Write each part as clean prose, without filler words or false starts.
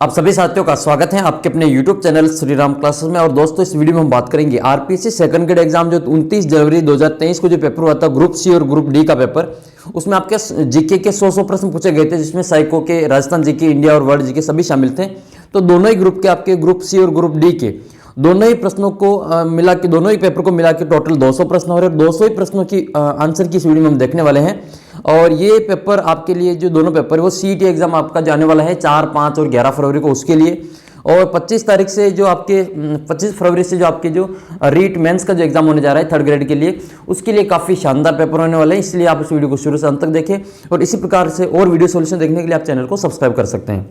आप सभी साथियों का स्वागत है आपके अपने YouTube channel Shri Ram classes में। और दोस्तों, इस वीडियो में हम बात करेंगे आरपीएससी सेकंड ग्रेड एग्जाम जो 29 जनवरी 2023 को जो पेपर हुआ था ग्रुप सी और ग्रुप डी का पेपर, उसमें आपके जीके के 100 प्रश्न पूछे गए थे, जिसमें साइको के, राजस्थान जीके, इंडिया और वर्ल्ड जीके सभी शामिल थे। तो दोनों ही ग्रुप के आपके ग्रुप सी और ग्रुप डी के दोनों ही प्रश्नों को मिला के, दोनों ही पेपर को मिला के टोटल 200 प्रश्न हो रहे हैं। 200 ही प्रश्नों की आंसर की इस वीडियो में हम देखने वाले हैं। और ये पेपर आपके लिए जो दोनों पेपर है वो सीईटी एग्जाम आपका जाने वाला है 4, 5 और 11 फरवरी को, उसके लिए। और 25 तारीख से जो आपके 25 फरवरी से जो आपके जो रीट मेंस का जो एग्जाम होने जा रहा है थर्ड ग्रेड के लिए, उसके लिए काफ़ी शानदार पेपर होने वाले हैं। इसलिए आप इस वीडियो को शुरू से अंत तक देखें और इसी प्रकार से और वीडियो सोल्यूशन देखने के लिए आप चैनल को सब्सक्राइब कर सकते हैं।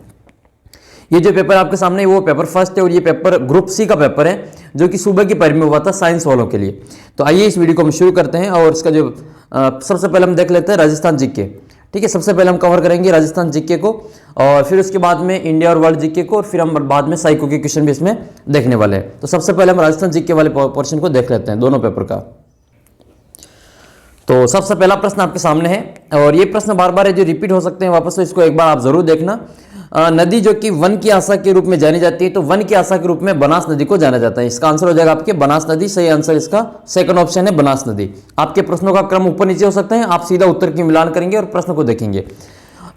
ये जो पेपर आपके सामने है वो पेपर फर्स्ट है और ये पेपर ग्रुप सी का पेपर है, जो कि सुबह की पहर में हुआ था साइंस वालों के लिए। तो आइए इस वीडियो को हम शुरू करते हैं। और इसका जो सबसे पहले हम देख लेते हैं राजस्थान जीके। ठीक है, सबसे पहले हम कवर करेंगे राजस्थान जीके को और फिर उसके बाद में इंडिया और वर्ल्ड जीके को, और फिर हम बाद में साइको के क्वेश्चन भी इसमें देखने वाले हैं। तो सबसे पहले हम राजस्थान जीके वाले पोर्शन को देख लेते हैं दोनों पेपर का। तो सबसे पहला प्रश्न आपके सामने है और ये प्रश्न बार बार है जो रिपीट हो सकते हैं वापस, तो इसको एक बार आप जरूर देखना। नदी जो कि वन की आशा के रूप में जानी जाती है, तो वन की आशा के रूप में बनास नदी को जाना जाता है। इसका आंसर हो जाएगा आपके बनास नदी। सही आंसर इसका सेकंड ऑप्शन है बनास नदी। आपके प्रश्नों का क्रम ऊपर नीचे हो सकते हैं, आप सीधा उत्तर की मिलान करेंगे और प्रश्न को देखेंगे।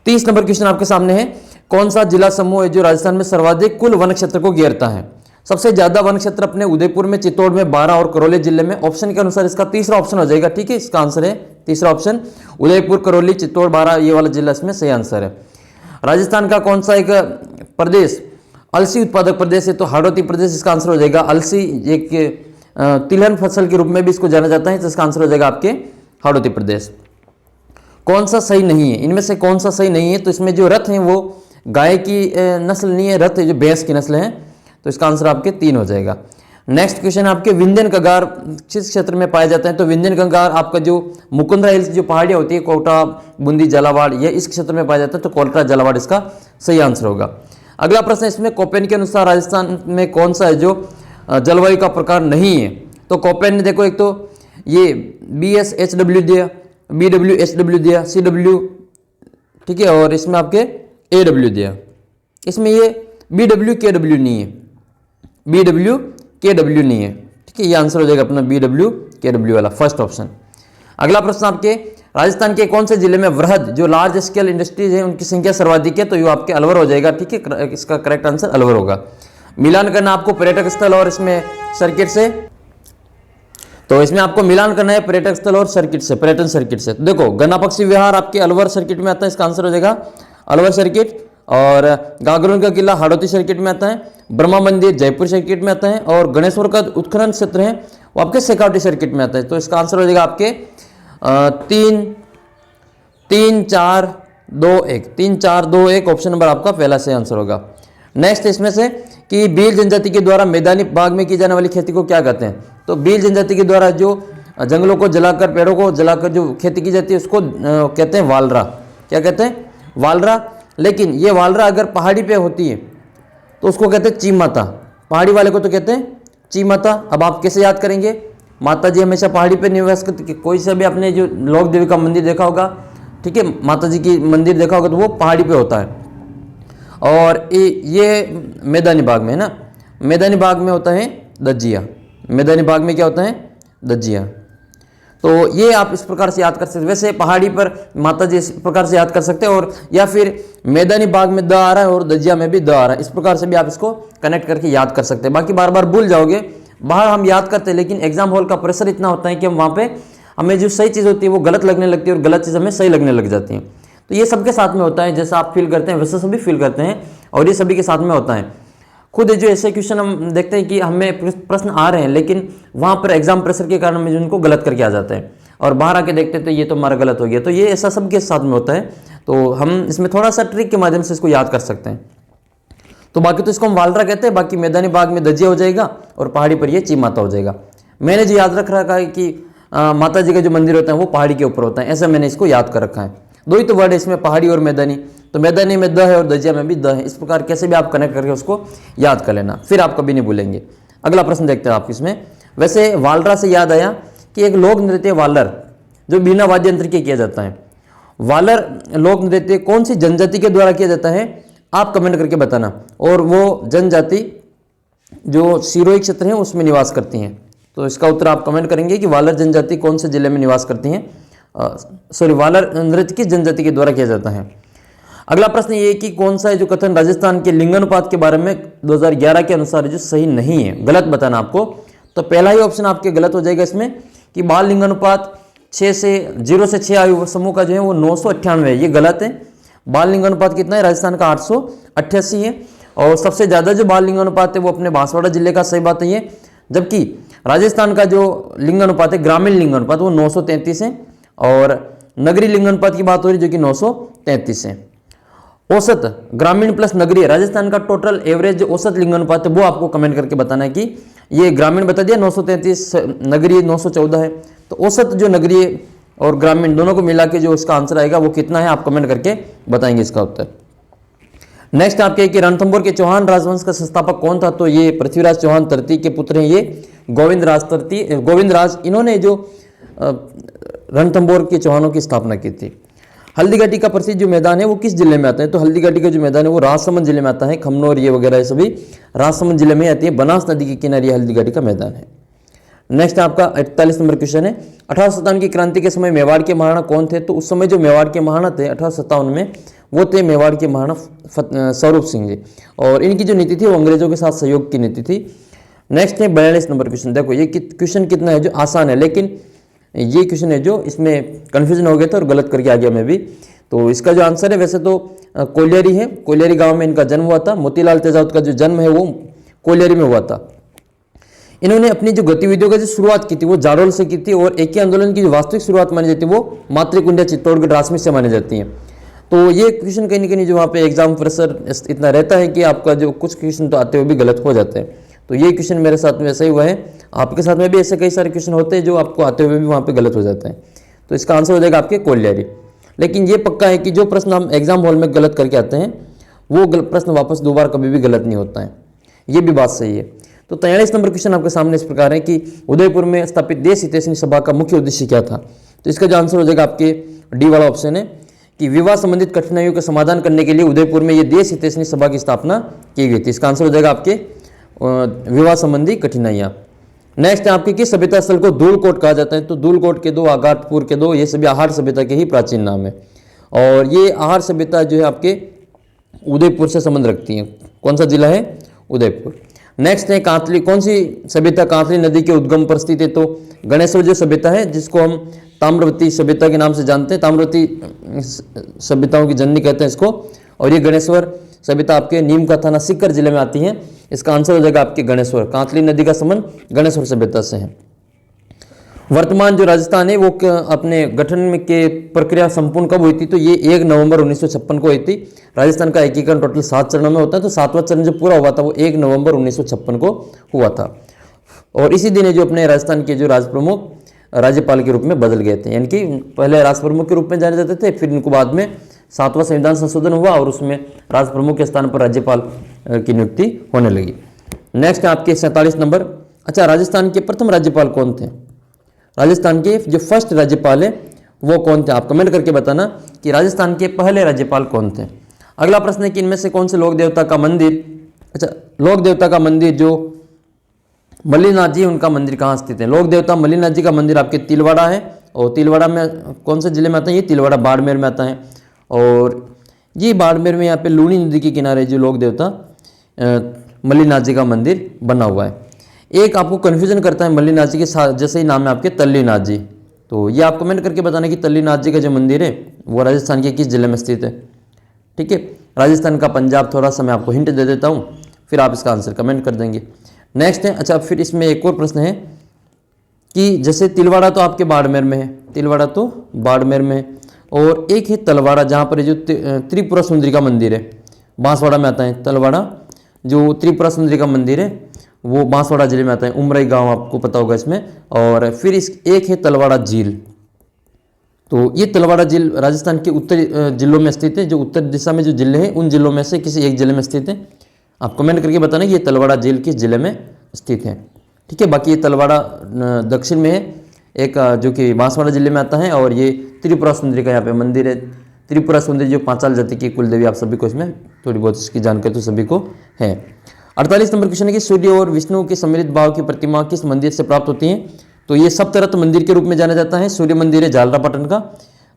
30 नंबर क्वेश्चन आपके सामने है, कौन सा जिला समूह है जो राजस्थान में सर्वाधिक कुल वन क्षेत्र को घेरता है? सबसे ज्यादा वन क्षेत्र अपने उदयपुर में, चित्तौड़ में, 12 और करौली जिले में। ऑप्शन के अनुसार इसका तीसरा ऑप्शन हो जाएगा। ठीक है, इसका आंसर है तीसरा ऑप्शन, उदयपुर, करौली, चित्तौड़, 12 ये वाला जिला इसमें सही आंसर है। राजस्थान का कौन सा एक प्रदेश अलसी उत्पादक प्रदेश है? तो हाड़ौती प्रदेश इसका आंसर हो जाएगा। अलसी एक तिलहन फसल के रूप में भी इसको जाना जाता है, तो इसका आंसर हो जाएगा आपके हाड़ौती प्रदेश। कौन सा सही नहीं है? इनमें से कौन सा सही नहीं है? तो इसमें जो रथ है वो गाय की नस्ल नहीं है, रथ जो भैंस की नस्ल है, तो इसका आंसर आपके 3 हो जाएगा। नेक्स्ट क्वेश्चन आपके विंध्यन कगार किस क्षेत्र में पाए जाते हैं? तो विंध्यन कगार आपका जो मुकुंदरा हिल्स जो पहाड़ियाँ होती है, कोटा, बूंदी, झालावाड़, ये इस क्षेत्र में पाया जाता है, तो कोटा, झालावाड़ इसका सही आंसर होगा। अगला प्रश्न इसमें कोपेन के अनुसार राजस्थान में कौन सा है जो जलवायु का प्रकार नहीं है? तो कोपेन ने देखो, एक तो ये BSHW दिया, BWHW दिया, CW, ठीक है, और इसमें आपके AW दिया। इसमें ये BWKW नहीं है, BWKW नहीं है। ठीक है, ये आंसर हो जाएगा अपना BWKW वाला फर्स्ट ऑप्शन। अगला प्रश्न आपके राजस्थान के कौन से जिले में वृहद जो लार्ज स्केल इंडस्ट्रीज है उनकी संख्या सर्वाधिक है? तो ये आपके अलवर हो जाएगा। ठीक है, इसका करेक्ट आंसर अलवर होगा। मिलान करना आपको पर्यटक स्थल और इसमें सर्किट से, तो इसमें आपको मिलान करना है पर्यटक स्थल और सर्किट से, पर्यटन सर्किट से। तो देखो, गन्ना पक्षी विहार आपके अलवर सर्किट में आता है, इसका आंसर हो जाएगा अलवर सर्किट। और गागरोन का किला हाड़ौती सर्किट में आता है, ब्रह्मा मंदिर जयपुर सर्किट में आता है, और गणेश्वर का उत्खनन क्षेत्र है वो आपके शेखावटी सर्किट में आता है। तो इसका आंसर हो जाएगा आपके 3, 4, 2, 1, 3, 4, 2, 1 ऑप्शन नंबर आपका पहला सही आंसर होगा। नेक्स्ट इसमें से कि भील जनजाति के द्वारा मैदानी भाग में की जाने वाली खेती को क्या कहते हैं? तो भील जनजाति के द्वारा जो जंगलों को जलाकर, पेड़ों को जलाकर जो खेती की जाती है उसको कहते हैं वालरा। क्या कहते हैं? वालरा। लेकिन ये वालरा अगर पहाड़ी पे होती है तो उसको कहते हैं चीमाता। पहाड़ी वाले को तो कहते हैं चीमाता। अब आप कैसे याद करेंगे? माता जी हमेशा पहाड़ी पे निवास करती। कोई से भी आपने जो लोक देवी का मंदिर देखा होगा, ठीक है, माता जी की मंदिर देखा होगा, तो वो पहाड़ी पे होता है। और ये मैदानी भाग में है ना, मैदानी भाग में होता है दज्जिया। मैदानी भाग में क्या होता है? दज्जिया। तो ये आप इस प्रकार से याद कर सकते हैं। वैसे पहाड़ी पर माता जी इस प्रकार से याद कर सकते हैं, और या फिर मैदानी भाग में द आ रहा है और दजिया में भी द आ रहा है, इस प्रकार से भी आप इसको कनेक्ट करके याद कर सकते हैं। बाकी बार बार भूल जाओगे, बाहर हम याद करते हैं लेकिन एग्जाम हॉल का प्रेशर इतना होता है कि हम वहाँ पे हमें जो सही चीज़ होती है वो गलत लगने लगती है और गलत चीज़ हमें सही लगने लग जाती है। तो ये सबके साथ में होता है, जैसा आप फील करते हैं वैसे सभी फील करते हैं, और ये सभी के साथ में होता है। खुद जो ऐसे क्वेश्चन हम देखते हैं कि हमें प्रश्न आ रहे हैं लेकिन वहाँ पर एग्जाम प्रेशर के कारण हम उनको गलत करके आ जाते हैं, और बाहर आके देखते हैं तो ये तो हमारा गलत हो गया। तो ये ऐसा सबके साथ में होता है, तो हम इसमें थोड़ा सा ट्रिक के माध्यम से इसको याद कर सकते हैं। तो बाकी तो इसको हम वालरा कहते हैं, बाकी मैदानी भाग में दजिया हो जाएगा और पहाड़ी पर ये चीमाता हो जाएगा। मैंने जो याद रख रखा है कि माता जी का जो मंदिर होता है वो पहाड़ी के ऊपर होता है, ऐसा मैंने इसको याद कर रखा है। दो ही तो वर्ड है इसमें, पहाड़ी और मैदानी। तो मैदानी में द है और दजिया में भी द है। इस प्रकार कैसे भी आप कनेक्ट करके उसको याद कर लेना, फिर आप कभी नहीं भूलेंगे। अगला प्रश्न देखते हैं आप इसमें। वैसे वालरा से याद आया कि एक लोक नृत्य वालर जो बिना वाद्य यंत्र के किया जाता है। वालर लोक नृत्य कौन सी जनजाति के द्वारा किया जाता है? आप कमेंट करके बताना। और वो जनजाति जो सिरोही क्षेत्र है उसमें निवास करती हैं। तो इसका उत्तर आप कमेंट करेंगे कि वालर जनजाति कौन से जिले में निवास करती हैं। सॉरी, वालर नृत्य किस जनजाति के द्वारा किया जाता है। अगला प्रश्न ये कि कौन सा है जो कथन राजस्थान के लिंगानुपात के बारे में 2011 के अनुसार जो सही नहीं है, गलत बताना आपको। तो पहला ही ऑप्शन आपके गलत हो जाएगा इसमें कि बाल लिंगानुपात 0 से 6 आयु समूह का जो है वो 998 है, ये गलत है। बाल लिंगानुपात कितना है राजस्थान का 888 है। और सबसे ज़्यादा जो बाल लिंगानुपात है वो अपने बांसवाड़ा जिले का, सही बात है ये। जबकि राजस्थान का जो लिंगानुपात है ग्रामीण लिंगानुपात वो 933 है और नगरीय लिंगानुपात की बात हो रही है जो कि 933 है। औसत ग्रामीण प्लस नगरीय, राजस्थान का टोटल एवरेज जो औसत लिंगानुपात है वो आपको कमेंट करके बताना है कि ये ग्रामीण बता दिया 933, नगरीय 914 है। तो औसत जो नगरीय और ग्रामीण दोनों को मिला के जो इसका आंसर आएगा वो कितना है, आप कमेंट करके बताएंगे इसका उत्तर। नेक्स्ट आपके कि रणथंभौर के चौहान राजवंश का संस्थापक कौन था। तो ये पृथ्वीराज चौहान तृतीय के पुत्र हैं, ये गोविंद राज, इन्होंने जो रणथंभौर के चौहानों की स्थापना की थी। हल्दीघाटी का प्रसिद्ध जो मैदान है वो किस जिले में आता है। तो हल्दीघाटी का जो मैदान है वो राजसमंद जिले में आता है। खमनोर ये वगैरह ये सभी राजसमंद जिले में आती है। बनास नदी के किनारे हल्दीघाटी का मैदान है। नेक्स्ट आपका 48 नंबर क्वेश्चन है, 1857 की क्रांति के समय मेवाड़ के महाराणा कौन थे। तो उस समय जो मेवाड़ के महाराणा थे 1857 में, वो थे मेवाड़ के महाराणा स्वरूप सिंह जी। और इनकी जो नीति थी वो अंग्रेजों के साथ सहयोग की नीति थी। नेक्स्ट है 42 नंबर क्वेश्चन। देखो ये क्वेश्चन कितना है जो आसान है, लेकिन ये क्वेश्चन है जो इसमें कन्फ्यूजन हो गया था और गलत करके आ गया मैं भी। तो इसका जो आंसर है वैसे तो कोलियरी है, कोलियरी गांव में इनका जन्म हुआ था। मोतीलाल तेजावत का जो जन्म है वो कोलियरी में हुआ था। इन्होंने अपनी जो गतिविधियों की जो शुरुआत की थी वो जाडोल से की थी और एकी आंदोलन की जो वास्तविक शुरुआत मानी जाती है वो मातृकुंडिया चित्तौड़गढ़ राजसमित से मानी जाती है। तो ये क्वेश्चन कहीं ना कहीं जो वहाँ पे एग्जाम प्रेशर इतना रहता है कि आपका जो कुछ क्वेश्चन तो आते हुए भी गलत हो जाते हैं। तो ये क्वेश्चन मेरे साथ में ऐसा ही हुआ है, आपके साथ में भी ऐसे कई सारे क्वेश्चन होते हैं जो आपको आते हुए भी वहाँ पे गलत हो जाते हैं। तो इसका आंसर हो जाएगा आपके कोलियरी। लेकिन ये पक्का है कि जो प्रश्न हम एग्जाम हॉल में गलत करके आते हैं वो प्रश्न वापस दोबारा कभी भी गलत नहीं होता है, ये भी बात सही है। तो 43 नंबर क्वेश्चन आपके सामने इस प्रकार है कि उदयपुर में स्थापित देश हितैषणी सभा का मुख्य उद्देश्य क्या था। तो इसका जो आंसर हो जाएगा आपके डी वाला ऑप्शन है कि विवाह संबंधित कठिनाइयों का समाधान करने के लिए उदयपुर में ये देश हितैषणी सभा की स्थापना की गई थी। इसका आंसर हो जाएगा आपके विवाह संबंधी कठिनाइयाँ। नेक्स्ट है आपके किस सभ्यता स्थल को धूलकोट कहा जाता है। तो धूलकोट के दो, आगाटपुर के दो, ये सभी आहार सभ्यता के ही प्राचीन नाम है। और ये आहार सभ्यता जो है आपके उदयपुर से संबंध रखती है। कौन सा जिला है, उदयपुर। नेक्स्ट है कांतली, कौन सी सभ्यता कांतली नदी के उद्गम पर स्थित है। तो गणेश्वर जो सभ्यता है जिसको हम ताम्रवती सभ्यता के नाम से जानते हैं, ताम्रवती सभ्यताओं की जननी कहते हैं इसको। और ये गणेश्वर सभ्यता आपके नीम का थाना सीकर जिले में आती है। इसका आंसर हो जाएगा आपके गणेश्वर। कांतली नदी का संबंध गणेश्वर सभ्यता से है। वर्तमान जो राजस्थान है वो अपने गठन में के प्रक्रिया संपूर्ण कब हुई थी। तो ये 1 नवंबर 1956 को हुई थी। राजस्थान का एकीकरण टोटल 7 चरणों में होता है, तो 7वां चरण जो पूरा हुआ था वो 1 नवंबर 1956 को हुआ था। और इसी दिन जो अपने राजस्थान के जो राज प्रमुख राज्यपाल के रूप में बदल गए थे, यानी कि पहले राज प्रमुख के रूप में जाने जाते थे, फिर इनको बाद में 7वां संविधान संशोधन हुआ और उसमें राज प्रमुख के स्थान पर राज्यपाल की नियुक्ति होने लगी। नेक्स्ट है आपके 47 नंबर। अच्छा, राजस्थान के प्रथम राज्यपाल कौन थे। राजस्थान के जो फर्स्ट राज्यपाल है वो कौन थे, आप कमेंट करके बताना कि राजस्थान के पहले राज्यपाल कौन थे। अगला प्रश्न है कि इनमें से कौन से लोक देवता का मंदिर, अच्छा लोक देवता का मंदिर जो मल्लीनाथ जी, उनका मंदिर कहाँ स्थित है। लोक देवता मल्लीनाथ जी का मंदिर आपके तिलवाड़ा है। और तिलवाड़ा में कौन से जिले में आता है, ये तिलवाड़ा बाड़मेर में आता है। और ये बाड़मेर में यहाँ पे लूनी नदी के किनारे जो लोक देवता मल्लीनाथ जी का मंदिर बना हुआ है। एक आपको कन्फ्यूजन करता है मल्लीनाथ जी के साथ, जैसे ही नाम है आपके तल्लीनाथ जी। तो ये आप कमेंट करके बताना कि तल्लीनाथ जी का जो मंदिर है वो राजस्थान के किस जिले में स्थित है। ठीक है, राजस्थान का पंजाब, थोड़ा सा मैं आपको हिंट दे देता हूँ, फिर आप इसका आंसर कमेंट कर देंगे। नेक्स्ट है, अच्छा फिर इसमें एक और प्रश्न है कि जैसे तिलवाड़ा तो आपके बाड़मेर में है, तिलवाड़ा तो बाड़मेर में है, और एक है तलवाड़ा जहाँ पर जो त्रिपुरा सुंदरी का मंदिर है, बांसवाड़ा में आता है। तलवाड़ा जो त्रिपुरा सुंदरी का मंदिर है वो बांसवाड़ा जिले में आता है। उमरई गांव आपको पता होगा इसमें। और फिर इस एक है तलवाड़ा झील। तो ये तलवाड़ा झील राजस्थान के उत्तरी जिलों में स्थित है। जो उत्तर दिशा में जो जिले हैं उन जिलों में से किसी एक जिले में स्थित है। आप कमेंट करके बताना कि ये तलवाड़ा झील किस जिले में स्थित है। ठीक है, बाकी ये तलवाड़ा दक्षिण में है, एक जो कि बांसवाड़ा जिले में आता है। और ये त्रिपुरा सुंदरी का यहाँ पे मंदिर है, त्रिपुरा सुंदरी जो पांचाल जाति की कुल देवी, आप सभी को इसमें थोड़ी बहुत इसकी जानकारी तो सभी को है। 48 नंबर क्वेश्चन है कि सूर्य और विष्णु के सम्मिलित भाव की प्रतिमा किस मंदिर से प्राप्त होती है? तो ये सप्तरत्न मंदिर के रूप में जाना जाता है। सूर्य मंदिर है जालरापाटन का,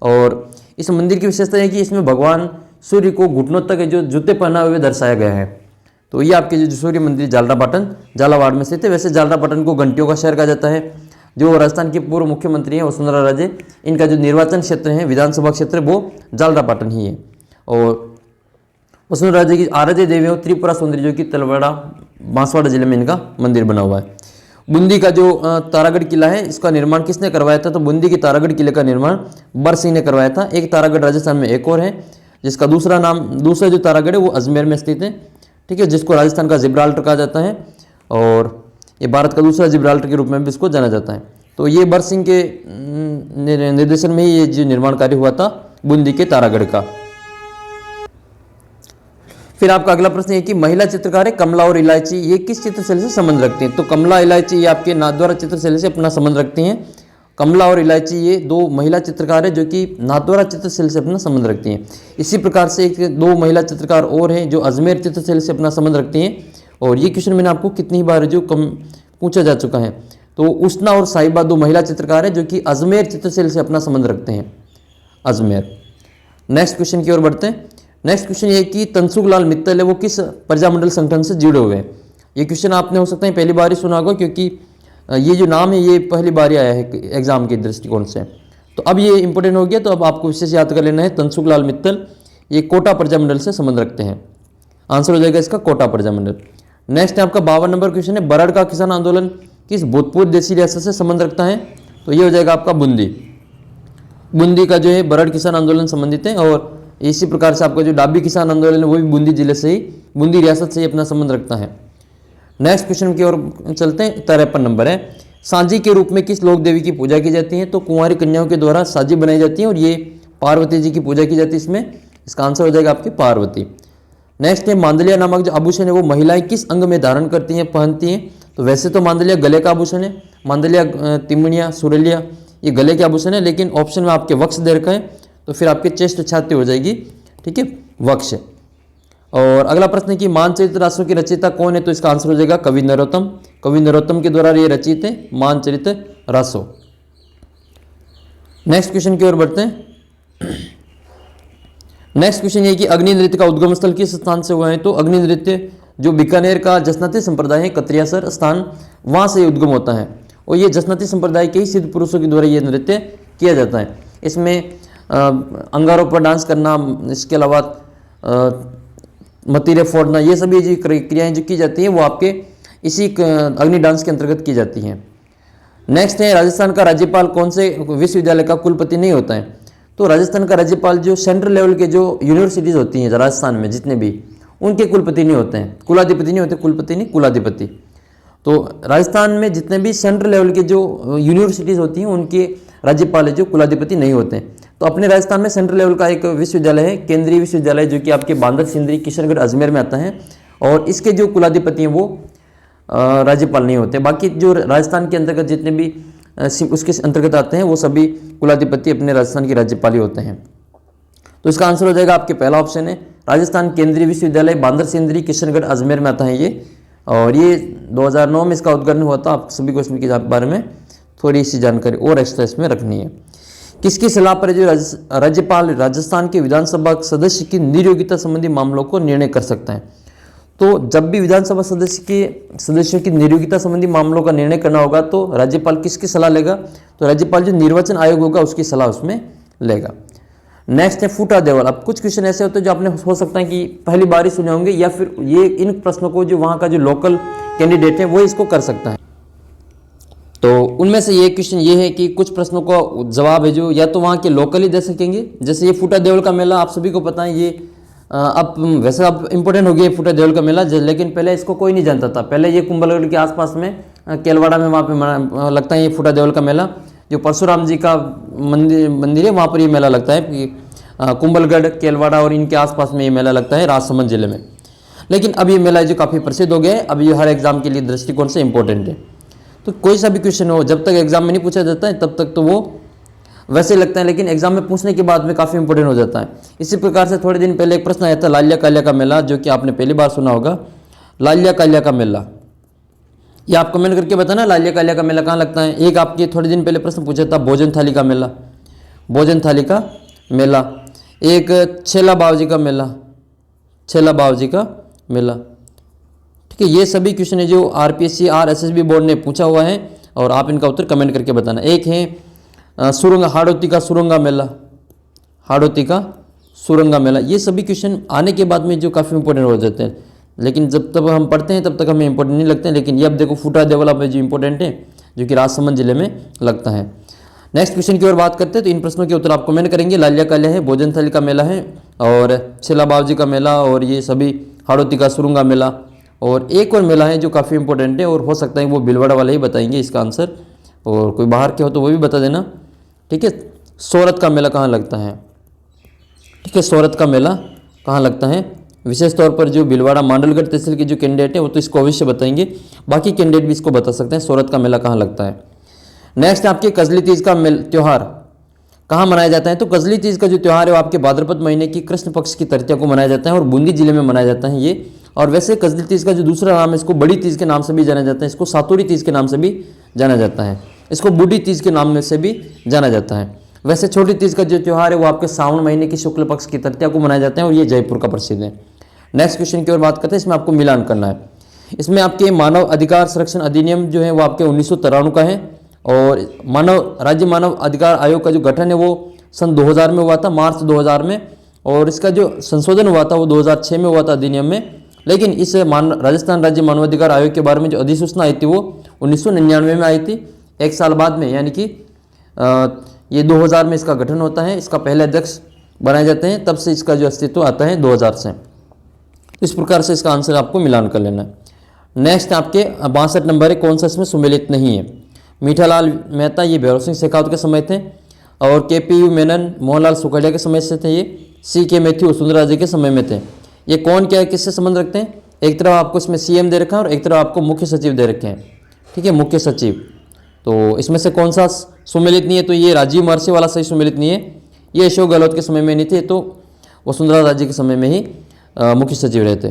और इस मंदिर की विशेषता है कि इसमें भगवान सूर्य को घुटनों तक जो जूते पहना हुए दर्शाया गया है। तो ये आपके जो सूर्य मंदिर जालरापाटन झालावाड़ में स्थित है। वैसे जालरापाटन को घंटियों का शहर कहा जाता है। जो राजस्थान के पूर्व मुख्यमंत्री हैं वसुंधरा राजे, इनका जो निर्वाचन क्षेत्र है, विधानसभा क्षेत्र, वो जालरापाटन ही है। और वसुंधरा राजे की आराध्य देवी हो त्रिपुरा सुंदरी, जो कि तलवाड़ा बांसवाड़ा जिले में इनका मंदिर बना हुआ है। बूंदी का जो तारागढ़ किला है, इसका निर्माण किसने करवाया था? तो बूंदी के तारागढ़ किले का निर्माण बरसिंह ने करवाया था। एक तारागढ़ राजस्थान में एक और है, जिसका दूसरा जो तारागढ़ है वो अजमेर में स्थित है, ठीक है, जिसको राजस्थान का जिब्राल्टर कहा जाता है, और ये भारत का दूसरा जिब्राल्टर के रूप में भी इसको जाना जाता है। तो ये बरसिंह के निर्देशन में ही ये जो निर्माण कार्य हुआ था बूंदी के तारागढ़ का। फिर आपका अगला प्रश्न है कि महिला चित्रकार है कमला और इलायची, ये किस चित्रशैली से संबंध रखती हैं? तो कमला इलायची ये आपके नाथद्वारा चित्रशैली से अपना संबंध रखती हैं। कमला और इलायची ये दो महिला चित्रकार है जो कि नाथद्वारा चित्रशैली से अपना संबंध रखती हैं। इसी प्रकार से एक दो महिला चित्रकार और हैं जो अजमेर चित्रशैली से अपना संबंध रखती हैं। और ये क्वेश्चन मैंने आपको कितनी बार जो पूछा जा चुका है। तो उष्णा और साहिबा दो महिला चित्रकार है जो कि अजमेर चित्रशैली से अपना संबंध रखते हैं, अजमेर। नेक्स्ट क्वेश्चन की ओर बढ़ते हैं। नेक्स्ट क्वेश्चन ये कि तनसुखलाल मित्तल है वो किस प्रजामंडल संगठन से जुड़े हुए हैं? ये क्वेश्चन आपने हो सकता है पहली बार ही सुना होगा, क्योंकि ये जो नाम है ये पहली बार ही आया है एग्जाम के दृष्टिकोण से। तो अब ये इंपॉर्टेंट हो गया, तो अब आपको विशेष याद कर लेना है। तनसुखलाल मित्तल ये कोटा प्रजामंडल से संबंध रखते हैं। आंसर हो जाएगा इसका कोटा प्रजामंडल। नेक्स्ट है आपका 52 नंबर क्वेश्चन है, बरड़ का किसान आंदोलन किस भूतपूर्व देशी रियासत से संबंध रखता है? तो ये हो जाएगा आपका बूंदी। बूंदी का जो है बरड़ किसान आंदोलन संबंधित है। और इसी प्रकार से आपका जो डाबी किसान आंदोलन है वो भी बूंदी जिले से ही, बूंदी रियासत से ही अपना संबंध रखता है। नेक्स्ट क्वेश्चन की ओर चलते हैं। 53 नंबर है, सांझी के रूप में किस लोक देवी की पूजा की जाती है? तो कुंवारी कन्याओं के द्वारा सांझी बनाई जाती है और ये पार्वती जी की पूजा की जाती है इसमें। इसका आंसर हो जाएगा आपकी पार्वती। नेक्स्ट है मांदलिया नामक जो आभूषण है वो महिलाएं किस अंग में धारण करती हैं, पहनती हैं? तो वैसे तो मांदलिया गले का आभूषण है, मांदलिया, तिमणिया, सुरलिया ये गले के आभूषण है, लेकिन ऑप्शन में आपके वक्ष दे रखा है, तो फिर आपके चेस्ट छाती हो जाएगी, ठीक है, वक्ष। और अगला प्रश्न है कि मानचरित्र रासों की रचयिता कौन है? तो इसका आंसर हो जाएगा कवि नरोत्तम। कवि नरोत्तम के द्वारा ये रचित है मानचरित्र रासो। नेक्स्ट क्वेश्चन की ओर बढ़ते हैं। नेक्स्ट क्वेश्चन ये कि अग्नि नृत्य का उद्गम स्थल किस स्थान से हुआ है? तो अग्नि नृत्य जो बीकानेर का जसनती संप्रदाय है, कतरियासर स्थान, वहां से उद्गम होता है। और ये जसनती संप्रदाय के ही सिद्ध पुरुषों के द्वारा ये नृत्य किया जाता है। इसमें अंगारों पर डांस करना, इसके अलावा मतीरे फोड़ना, ये सभी जो क्रियाएं जो की जाती हैं वो आपके इसी अग्नि डांस के अंतर्गत की जाती हैं। नेक्स्ट है राजस्थान का राज्यपाल कौन से विश्वविद्यालय का कुलपति नहीं होता है? तो राजस्थान का राज्यपाल जो सेंट्रल लेवल के जो यूनिवर्सिटीज होती हैं राजस्थान में जितने भी, उनके कुलपति नहीं होते हैं, कुलाधिपति नहीं होते, कुलपति नहीं कुलाधिपति। तो राजस्थान में जितने भी सेंट्रल लेवल के जो यूनिवर्सिटीज़ होती हैं उनके राज्यपाल जो कुलाधिपति नहीं होते हैं। तो अपने राजस्थान में सेंट्रल लेवल का एक विश्वविद्यालय है, केंद्रीय विश्वविद्यालय, जो कि आपके बांदर, सिंदरी, किशनगढ़, अजमेर में आता है। और इसके जो कुलाधिपति हैं वो राज्यपाल नहीं होते। बाकी जो राजस्थान के अंतर्गत जितने भी उसके अंतर्गत आते हैं वो सभी कुलाधिपति अपने राजस्थान के राज्यपाल ही होते हैं। तो इसका आंसर हो जाएगा आपके पहला ऑप्शन है राजस्थान केंद्रीय विश्वविद्यालय, बांदर, सिंदरी, किशनगढ़, अजमेर में आता है ये। और ये 2009 में इसका उद्घाटन हुआ था। आप सभी को इसके बारे में थोड़ी सी जानकारी और एक्स्ट्रा इसमें रखनी है। किसकी सलाह पर जो राज्यपाल राजस्थान के विधानसभा सदस्य की निर्योग्यता संबंधी मामलों को निर्णय कर सकता है? तो जब भी विधानसभा सदस्यों की निर्योग्यता संबंधी मामलों का निर्णय करना होगा तो राज्यपाल किसकी सलाह लेगा? तो राज्यपाल जो निर्वाचन आयोग होगा उसकी सलाह उसमें लेगा। नेक्स्ट है फूटा देवल। अब कुछ क्वेश्चन ऐसे होते हैं जो आपने हो सकता है कि पहली बार ही सुने होंगे, या फिर ये इन प्रश्नों को जो वहाँ का जो लोकल कैंडिडेट है वो इसको कर सकता है। तो उनमें से ये क्वेश्चन ये है कि कुछ प्रश्नों का जवाब है जो या तो वहाँ के लोकल ही दे सकेंगे, जैसे ये फूटा देवल का मेला आप सभी को पता है, ये अब वैसे अब इम्पोर्टेंट हो गया फूटा देवल का मेला, लेकिन पहले इसको कोई नहीं जानता था। पहले ये कुंभलगढ़ के आसपास में केलवाड़ा में वहाँ पे लगता है ये फूटा देवल का मेला, जो परशुराम जी का मंदिर है वहाँ पर ये मेला लगता है। कुंभलगढ़, केलवाड़ा और इनके आसपास में ये मेला लगता है राजसमंद जिले में। लेकिन अब ये मेला जो काफ़ी प्रसिद्ध हो गया है, अब ये हर एग्जाम के लिए दृष्टिकोण से इंपॉर्टेंट है। तो कोई सा भी क्वेश्चन हो, जब तक एग्जाम में नहीं पूछा जाता है तब तक तो वो वैसे लगता है, लेकिन एग्जाम में पूछने के बाद में काफ़ी इंपॉर्टेंट हो जाता है। इसी प्रकार से थोड़े दिन पहले एक प्रश्न आया था लालिया कालिया का मेला, जो कि आपने पहली बार सुना होगा, लालिया कालिया का मेला। ये आप कमेंट करके बताना लालिया कालिया का मेला कहाँ लगता है। एक आपके थोड़े दिन पहले प्रश्न पूछा था भोजन थाली का मेला, भोजन थाली का मेला। एक छेला बावजी का मेला, छेला बावजी का मेला। ठीक है, ये सभी क्वेश्चन है जो आरपीएससी और एसएसबी बोर्ड ने पूछा हुआ है और आप इनका उत्तर कमेंट करके बताना। एक है सुरंगा, हाड़ौती का सुरंगा मेला, हाड़ौती का सुरंगा मेला। ये सभी क्वेश्चन आने के बाद में जो काफ़ी इंपॉर्टेंट हो जाते हैं, लेकिन जब तक हम पढ़ते हैं तब तक हमें इंपॉर्टेंट नहीं लगते हैं। लेकिन ये अब देखो फूटा देवला पे जो इंपॉर्टेंट है, जो कि राजसमंद जिले में लगता है। नेक्स्ट क्वेश्चन की ओर बात करते हैं, तो इन प्रश्नों के उत्तर आप कमेंट करेंगे। लालिया कालिया है, भोजन थाली का मेला है, और छेला बावजी का मेला, और ये सभी हाड़ौती का सुरंगा मेला, और एक और मेला है जो काफ़ी इंपॉर्टेंट है, और हो सकता है वो भीलवाड़ा वाले ही बताएंगे इसका आंसर, और कोई बाहर के हो तो वो भी बता देना। ठीक है, सोरत का मेला कहाँ लगता है। ठीक है, सोरत का मेला कहाँ लगता है। विशेष तौर पर जो भीलवाड़ा मांडलगढ़ तहसील के जो कैंडिडेट है वो तो इसको अवश्य बताएंगे, बाकी कैंडिडेट भी इसको बता सकते हैं सोरत का मेला कहाँ लगता है। नेक्स्ट आपके कजली तीज का त्यौहार कहाँ मनाया जाता है। तो कजली तीज का जो त्यौहार है वो आपके भाद्रपद महीने की कृष्ण पक्ष की तृतीया को मनाया जाता है, और बूंदी जिले में मनाया जाता है ये। और वैसे कजली तीज का जो दूसरा नाम है, इसको बड़ी तीज के नाम से भी जाना जाता है, इसको सातुरी तीज के नाम से भी जाना जाता है, इसको बूढ़ी तीज के नाम में से भी जाना जाता है। वैसे छोटी तीज का जो त्यौहार है वो आपके सावन महीने की शुक्ल पक्ष की तृतीया को मनाया जाता है, और ये जयपुर का प्रसिद्ध है। नेक्स्ट क्वेश्चन की ओर बात करते हैं, इसमें आपको मिलान करना है। इसमें आपके मानव अधिकार संरक्षण अधिनियम जो है वो आपके 1993 का है, और राज्य मानव अधिकार आयोग का जो गठन है वो सन 2000 में हुआ था, मार्च 2000 में, और इसका जो संशोधन हुआ था वो 2006 में हुआ था अधिनियम में। लेकिन इस राजस्थान राज्य मानवाधिकार आयोग के बारे में जो अधिसूचना आई थी वो 1999 में आई थी, एक साल बाद में, यानी कि ये 2000 में इसका गठन होता है, इसका पहले अध्यक्ष बनाए जाते हैं, तब से इसका जो अस्तित्व आता है 2000 से। इस प्रकार से इसका आंसर आपको मिलान कर लेना है। नेक्स्ट आपके 62 नंबर है, कौन सा इसमें सुमेलित नहीं है। मीठालाल मेहता ये भैरव सिंह शेखावत के समय थे, और केपीयू मेनन मोहनलाल सुखड़िया के समय से थे, ये सीके मैथ्यू वसुंधरा के समय में थे। ये कौन क्या है, किससे संबंध रखते हैं। एक तरफ आपको इसमें सीएम दे रखा है और एक तरफ आपको मुख्य सचिव दे रखे हैं। ठीक है, मुख्य सचिव, तो इसमें से कौन सा सुमेलित नहीं है। तो ये राजीव महर्षि वाला सही सुमेलित नहीं है, ये अशोक गहलोत के समय में नहीं थे, तो वसुंधरा राजे के समय में ही मुख्य सचिव रहे थे।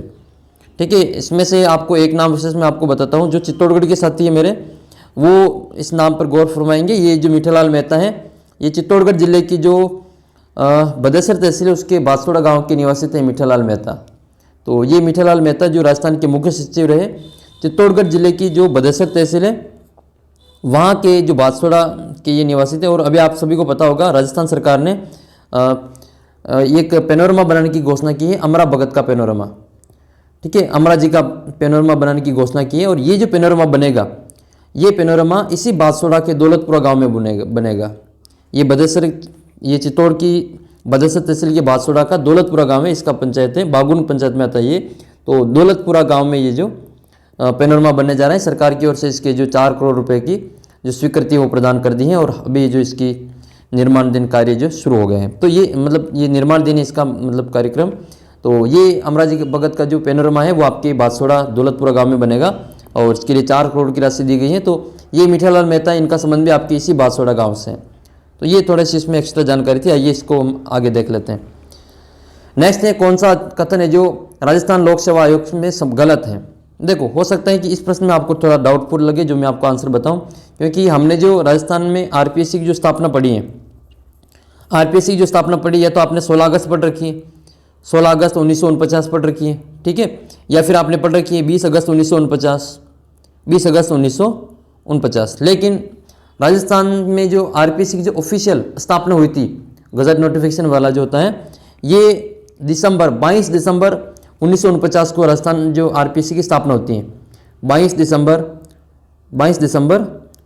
ठीक है, इसमें से आपको एक नाम विशेष में आपको बताता हूँ, जो चित्तौड़गढ़ के साथी है मेरे, वो इस नाम पर गौर फरमाएंगे। ये जो मीठालाल मेहता है, ये चित्तौड़गढ़ जिले की जो बदेसर तहसील है उसके बासोड़ा गांव के निवासी थे मीठालाल मेहता। तो ये मीठालाल मेहता जो राजस्थान के मुख्य सचिव रहे, चित्तौड़गढ़ जिले की जो बदेसर तहसील है वहाँ के जो बासोड़ा के ये निवासी थे। और अभी आप सभी को पता होगा राजस्थान सरकार ने एक पेनोरमा बनाने की घोषणा की है, अमरा भगत का पेनोरमा। ठीक है, अमरा जी का पेनोरमा बनाने की घोषणा की है, और ये जो पेनोरमा बनेगा, ये पेनोरमा इसी बासोड़ा के दौलतपुरा गांव में बनेगा। ये बदेसर, ये चित्तौड़ की बदेसर तहसील के बासोड़ा का दौलतपुरा गांव है, इसका पंचायत है, बागुन पंचायत में आता है ये। तो दौलतपुरा गांव में ये जो पेनोरमा बनने जा रहा है, सरकार की ओर से इसके जो 4 करोड़ रुपए की जो स्वीकृति वो प्रदान कर दी है, और अभी जो इसकी निर्माणाधीन कार्य जो शुरू हो गए हैं। तो ये मतलब ये निर्माणाधीन है इसका मतलब कार्यक्रम। तो ये अमरा जी भगत का जो पेनोरमा है वो आपके बासोड़ा दौलतपुरा गांव में बनेगा, और इसके लिए 4 करोड़ की राशि दी गई है। तो ये मीठालाल मेहता, इनका संबंध भी आपके इसी बासोड़ा गांव से है। तो ये थोड़ी सी इसमें एक्स्ट्रा जानकारी थी, आइए इसको हम आगे देख लेते हैं। नेक्स्ट है, कौन सा कथन है जो राजस्थान लोक सेवा आयोग में सब गलत है। देखो, हो सकता है कि इस प्रश्न में आपको थोड़ा डाउटफुल लगे जो मैं आपको आंसर बताऊं, क्योंकि हमने जो राजस्थान में आरपीएससी की जो स्थापना पढ़ी है, आरपीएससी की जो स्थापना पढ़ी या तो आपने 16 अगस्त पढ़ रखी है, 16 अगस्त 1949 पढ़ रखी है। ठीक है, या फिर आपने पढ़ रखी है 20 अगस्त 1949, 20 अगस्त 1949। लेकिन राजस्थान में जो आरपीएससी की जो ऑफिशियल स्थापना हुई थी, गजट नोटिफिकेशन वाला जो होता है, ये 22 दिसंबर 1949 को राजस्थान जो आरपीएससी की स्थापना होती है। 22 दिसंबर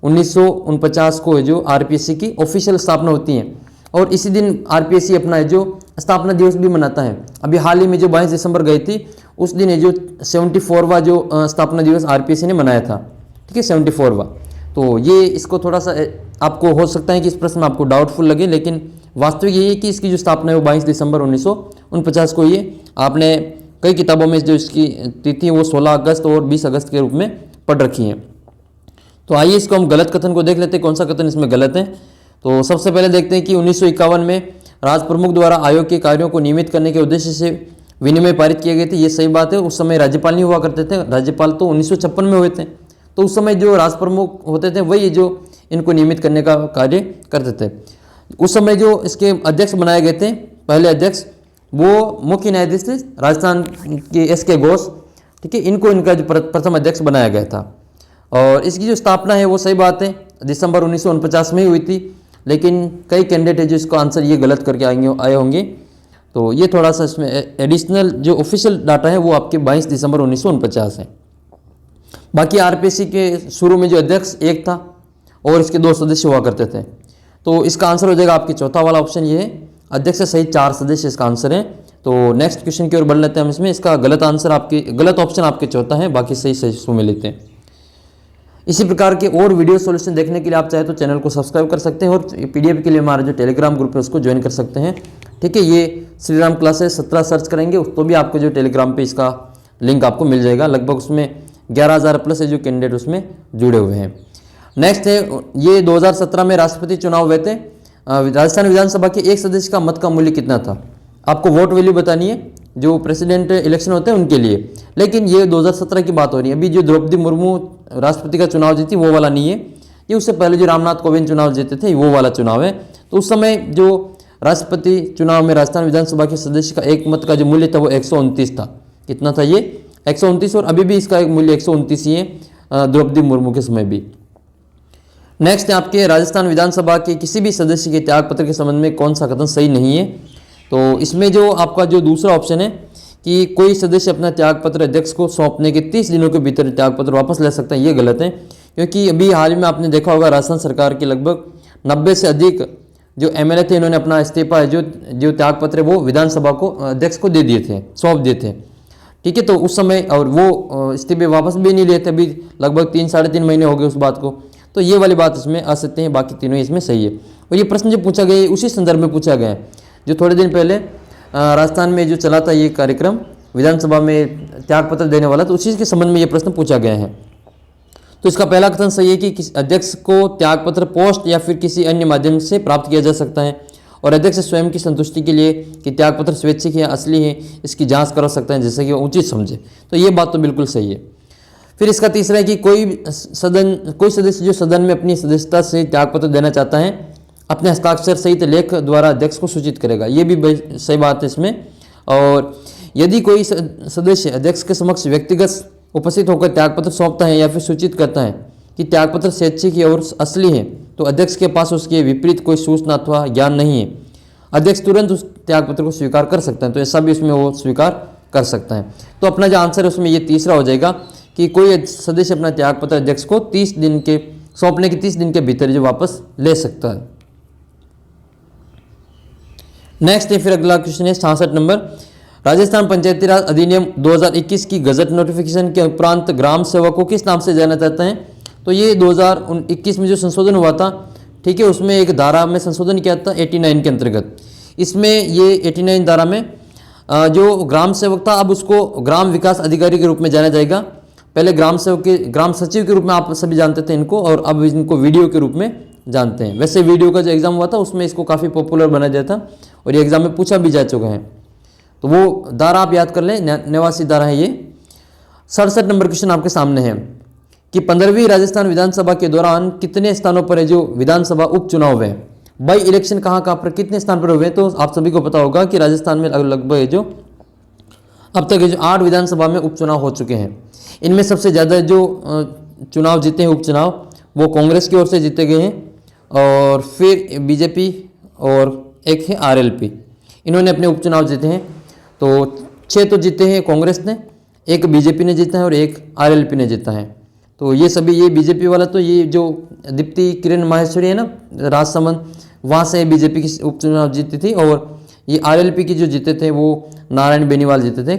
1949 को जो आरपीएससी की ऑफिशियल स्थापना होती है, और इसी दिन आरपीएससी अपना जो स्थापना दिवस भी मनाता है। अभी हाल ही में जो 22 दिसंबर गई थी, उस दिन ये जो 74वां जो स्थापना दिवस आरपीएससी ने मनाया था। ठीक है, 74वां। तो ये इसको थोड़ा सा आपको हो सकता है कि इस प्रश्न में आपको डाउटफुल लगे, लेकिन वास्तविक यही है कि इसकी जो स्थापना है वो 22 दिसंबर 1949 को ये आपने कई किताबों में जो इसकी तिथि वो 16 अगस्त और 20 अगस्त के रूप में पढ़ रखी है। तो आइए इसको हम गलत कथन को देख लेते हैं, कौन सा कथन इसमें गलत है। तो सबसे पहले देखते हैं कि 1951 में राज प्रमुख द्वारा आयोग के कार्यों को नियमित करने के उद्देश्य से विनिमय पारित किए गए थे। ये सही बात है। उस समय राज्यपाल नहीं हुआ करते थे, राज्यपाल तो 1956 में हुए थे। तो उस समय जो राज प्रमुख होते थे वही जो इनको नियमित करने का कार्य करते थे। उस समय जो इसके अध्यक्ष बनाए गए थे, पहले अध्यक्ष, वो मुख्य न्यायाधीश थे राजस्थान के SK घोष, ठीक है। इनको इनका जो प्रथम अध्यक्ष बनाया गया था। और इसकी जो स्थापना है वो सही बात है, दिसंबर 1949 में ही हुई थी। लेकिन कई कैंडिडेट है जो इसको आंसर ये गलत करके आए होंगे, तो ये थोड़ा सा इसमें एडिशनल जो ऑफिशियल डाटा है वो आपके 22 दिसंबर 1949 है। बाकी RPSC के शुरू में जो अध्यक्ष एक था और इसके 2 सदस्य हुआ करते थे। तो इसका आंसर हो जाएगा आपके चौथा वाला ऑप्शन, ये है अध्यक्ष सहित 4 सदस्य इसका आंसर है। तो नेक्स्ट क्वेश्चन की ओर बढ़ लेते हैं हम। इसमें इसका गलत ऑप्शन आपके चौथा है, बाकी सही सही में लेते हैं। इसी प्रकार के और वीडियो सॉल्यूशन देखने के लिए आप चाहे तो चैनल को सब्सक्राइब कर सकते हैं और PDF के लिए हमारा जो टेलीग्राम ग्रुप है उसको ज्वाइन कर सकते हैं, ठीक है। ये श्रीराम क्लासेस 17 सर्च करेंगे तो भी आपको जो टेलीग्राम पे इसका लिंक आपको मिल जाएगा। लगभग उसमें 11,000 प्लस है जो कैंडिडेट उसमें जुड़े हुए हैं। नेक्स्ट है, ये 2017 में राष्ट्रपति चुनाव हुए थे। राजस्थान विधानसभा के एक सदस्य का मत का मूल्य कितना था? आपको वोट वैल्यू बतानी है, जो प्रेसिडेंट इलेक्शन होते हैं उनके लिए। लेकिन ये 2017 की बात हो रही है। अभी जो द्रौपदी मुर्मू राष्ट्रपति का चुनाव जीती वो वाला नहीं है, ये उससे पहले जो रामनाथ कोविंद चुनाव जीते थे वो वाला चुनाव है। तो उस समय जो राष्ट्रपति चुनाव में राजस्थान विधानसभा के सदस्य का एक मत का जो मूल्य था वो 129 था। कितना था ये? 129। और अभी भी इसका एक मूल्य 129 ही है द्रौपदी मुर्मू के समय भी। नेक्स्ट है आपके, राजस्थान विधानसभा के किसी भी सदस्य के त्यागपत्र के संबंध में कौन सा कथन सही नहीं है? तो इसमें जो आपका जो दूसरा ऑप्शन है कि कोई सदस्य अपना त्यागपत्र अध्यक्ष को सौंपने के 30 दिनों के भीतर त्यागपत्र वापस ले सकता है, ये गलत है। क्योंकि अभी हाल ही में आपने देखा होगा राजस्थान सरकार के लगभग 90 से अधिक जो MLA थे, इन्होंने अपना इस्तीफा जो त्यागपत्र वो विधानसभा को अध्यक्ष को दे दिए थे, सौंप दिए थे, ठीक है। तो उस समय और वो इस्तीफे वापस भी नहीं लिए थे, अभी लगभग 3-3.5 महीने हो गए उस बात को। तो ये वाली बात इसमें आ सकते हैं, बाकी तीनों इसमें सही है। और ये प्रश्न जो पूछा गया है उसी संदर्भ में पूछा गया है जो थोड़े दिन पहले राजस्थान में जो चला था ये कार्यक्रम विधानसभा में त्यागपत्र देने वाला, तो उसी के संबंध में ये प्रश्न पूछा गया है। तो इसका पहला कथन सही है कि किसी अध्यक्ष को त्यागपत्र पोस्ट या फिर किसी अन्य माध्यम से प्राप्त किया जा सकता है और अध्यक्ष स्वयं की संतुष्टि के लिए कि त्यागपत्र स्वैच्छिक है असली है इसकी जांच करा सकता है जैसे कि वो उचित समझे। तो ये बात तो बिल्कुल सही है। फिर इसका तीसरा है कि कोई सदस्य जो सदन में अपनी सदस्यता से त्यागपत्र देना चाहता है अपने हस्ताक्षर सहित लेख द्वारा अध्यक्ष को सूचित करेगा, ये भी सही बात है इसमें। और यदि कोई सदस्य अध्यक्ष के समक्ष व्यक्तिगत उपस्थित होकर त्यागपत्र सौंपता है या फिर सूचित करता है कि त्यागपत्र स्वैच्छिक है और असली है, तो अध्यक्ष के पास उसके विपरीत कोई सूचना अथवा ज्ञान नहीं है, अध्यक्ष तुरंत उस त्यागपत्र को स्वीकार कर सकता है। तो ऐसा भी उसमें वो स्वीकार कर सकता है। तो अपना जो आंसर है उसमें ये तीसरा हो जाएगा कि कोई सदस्य अपना त्यागपत्र अध्यक्ष को 30 दिन के सौंपने के 30 दिन के भीतर जो वापस ले सकता है। नेक्स्ट है फिर अगला क्वेश्चन है 66 नंबर, राजस्थान पंचायती राज अधिनियम 2021 की गजट नोटिफिकेशन के उपरांत ग्राम सेवक को किस नाम से जाना जाता है? तो ये 2021 में जो संशोधन हुआ था, ठीक है, उसमें एक धारा में संशोधन किया था 89 के अंतर्गत। इसमें ये 89 धारा में जो ग्राम सेवक था अब उसको ग्राम विकास अधिकारी के रूप में जाना जाएगा। पहले ग्राम सेवक के ग्राम सचिव के रूप में आप सभी जानते थे इनको, और अब इनको वीडियो के रूप में जानते हैं। वैसे वीडियो का जो एग्जाम हुआ था उसमें इसको काफ़ी पॉपुलर बनाया गया था और ये एग्जाम में पूछा भी जा चुका है। तो वो धारा आप याद कर लें, 89 धारा है ये। 67 नंबर क्वेश्चन आपके सामने है कि 15वीं राजस्थान विधानसभा के दौरान कितने स्थानों पर है जो विधानसभा उपचुनाव हुए? बाई इलेक्शन कहाँ पर कितने स्थान पर हुए? तो आप सभी को पता होगा कि राजस्थान में लगभग जो अब तक जो 8 विधानसभा में उपचुनाव हो चुके हैं। इनमें सबसे ज़्यादा जो चुनाव जीते हैं उपचुनाव वो कांग्रेस की ओर से जीते गए हैं, और फिर बीजेपी और एक है RLP, इन्होंने अपने उपचुनाव जीते हैं। तो 6 तो जीते हैं कांग्रेस ने, एक बीजेपी ने जीता है और एक RLP ने जीता है। तो ये सभी, ये बीजेपी वाला तो ये जो दीप्ति किरण माहेश्वरी है ना राजसमंद, वहाँ से बीजेपी की उपचुनाव जीती थी, और ये RLP की जो जीते थे वो नारायण बेनीवाल जीते थे।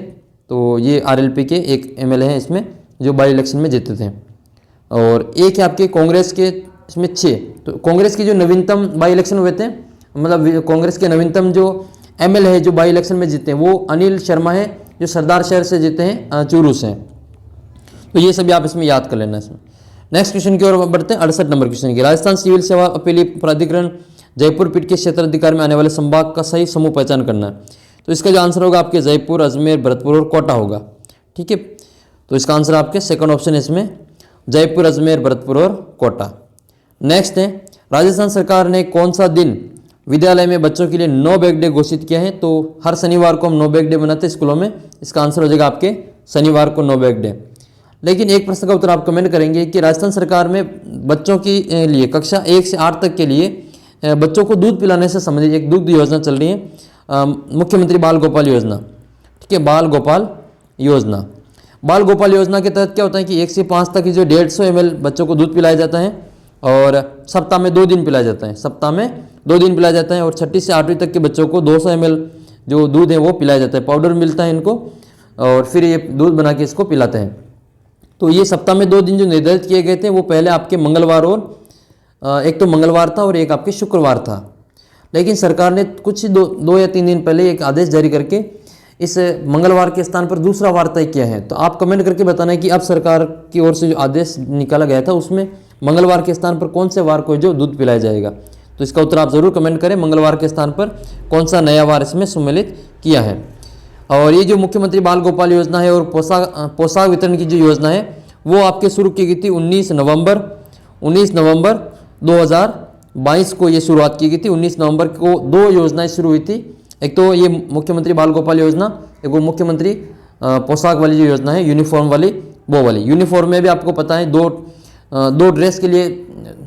तो ये RLP के एक MLA हैं इसमें जो बाई इलेक्शन में जीते थे। और एक है आपके कांग्रेस के, इसमें 6। तो कांग्रेस की जो नवीनतम बाई इलेक्शन हुए थे, मतलब कांग्रेस के नवीनतम जो MLA है जो बाई इलेक्शन में जीते हैं वो अनिल शर्मा है जो सरदार शहर से जीते हैं, चूरू से। तो ये सभी आप इसमें याद कर लेना इसमें। नेक्स्ट क्वेश्चन की ओर बढ़ते हैं 68 नंबर क्वेश्चन की। राजस्थान सिविल सेवा अपीली प्राधिकरण जयपुर पीठ के क्षेत्राधिकार में आने वाले संभाग का सही समूह पहचान करना है। तो इसका जो आंसर होगा आपके जयपुर, अजमेर, भरतपुर और कोटा होगा। ठीक है, तो इसका आंसर आपके सेकंड ऑप्शन है इसमें, जयपुर, अजमेर, भरतपुर और कोटा। नेक्स्ट है, राजस्थान सरकार ने कौन सा दिन विद्यालय में बच्चों के लिए नो बैग डे घोषित किया है। तो हर शनिवार को हम नो बैग डे मनाते हैं स्कूलों में, इसका आंसर हो जाएगा आपके शनिवार को नो बैग डे। लेकिन एक प्रश्न का उत्तर आप कमेंट करेंगे कि राजस्थान सरकार में बच्चों के लिए कक्षा 1 से 8 तक के लिए बच्चों को दूध पिलाने से संबंधित एक दुग्ध योजना चल रही है, मुख्यमंत्री बाल गोपाल योजना। ठीक है, बाल गोपाल योजना। बाल गोपाल योजना के तहत क्या होता है कि 1 से 5 तक की जो 150 ml बच्चों को दूध पिलाया जाता है और सप्ताह में 2 दिन पिलाया जाता है, सप्ताह में 2 दिन पिलाया जाता है। और 6ठी से 8वीं तक के बच्चों को 200 ml जो दूध है वो पिलाया जाता है, पाउडर मिलता है इनको और फिर ये दूध बना के इसको पिलाते हैं। तो ये सप्ताह में 2 दिन जो निर्धारित किए गए थे वो पहले आपके मंगलवार और एक तो मंगलवार था और एक आपके शुक्रवार था। लेकिन सरकार ने कुछ 2 या 3 दिन पहले एक आदेश जारी करके इस मंगलवार के स्थान पर दूसरा वार तय किया है। तो आप कमेंट करके बताना है कि अब सरकार की ओर से जो आदेश निकाला गया था उसमें मंगलवार के स्थान पर कौन से वार को जो दूध पिलाया जाएगा। तो इसका उत्तर आप जरूर कमेंट करें, मंगलवार के स्थान पर कौन सा नया वार इसमें सम्मिलित किया है। और ये जो मुख्यमंत्री बाल गोपाल योजना है और पोशाक वितरण की जो योजना है वो आपके शुरू की गई थी 19 नवंबर 2022 को ये शुरुआत की गई थी। 19 नवंबर को 2 योजनाएं शुरू हुई थी, एक तो ये मुख्यमंत्री बाल गोपाल योजना, एक वो मुख्यमंत्री पोशाक वाली जो योजना है, यूनिफॉर्म वाली, वो वाली। यूनिफॉर्म में भी आपको पता है दो ड्रेस के लिए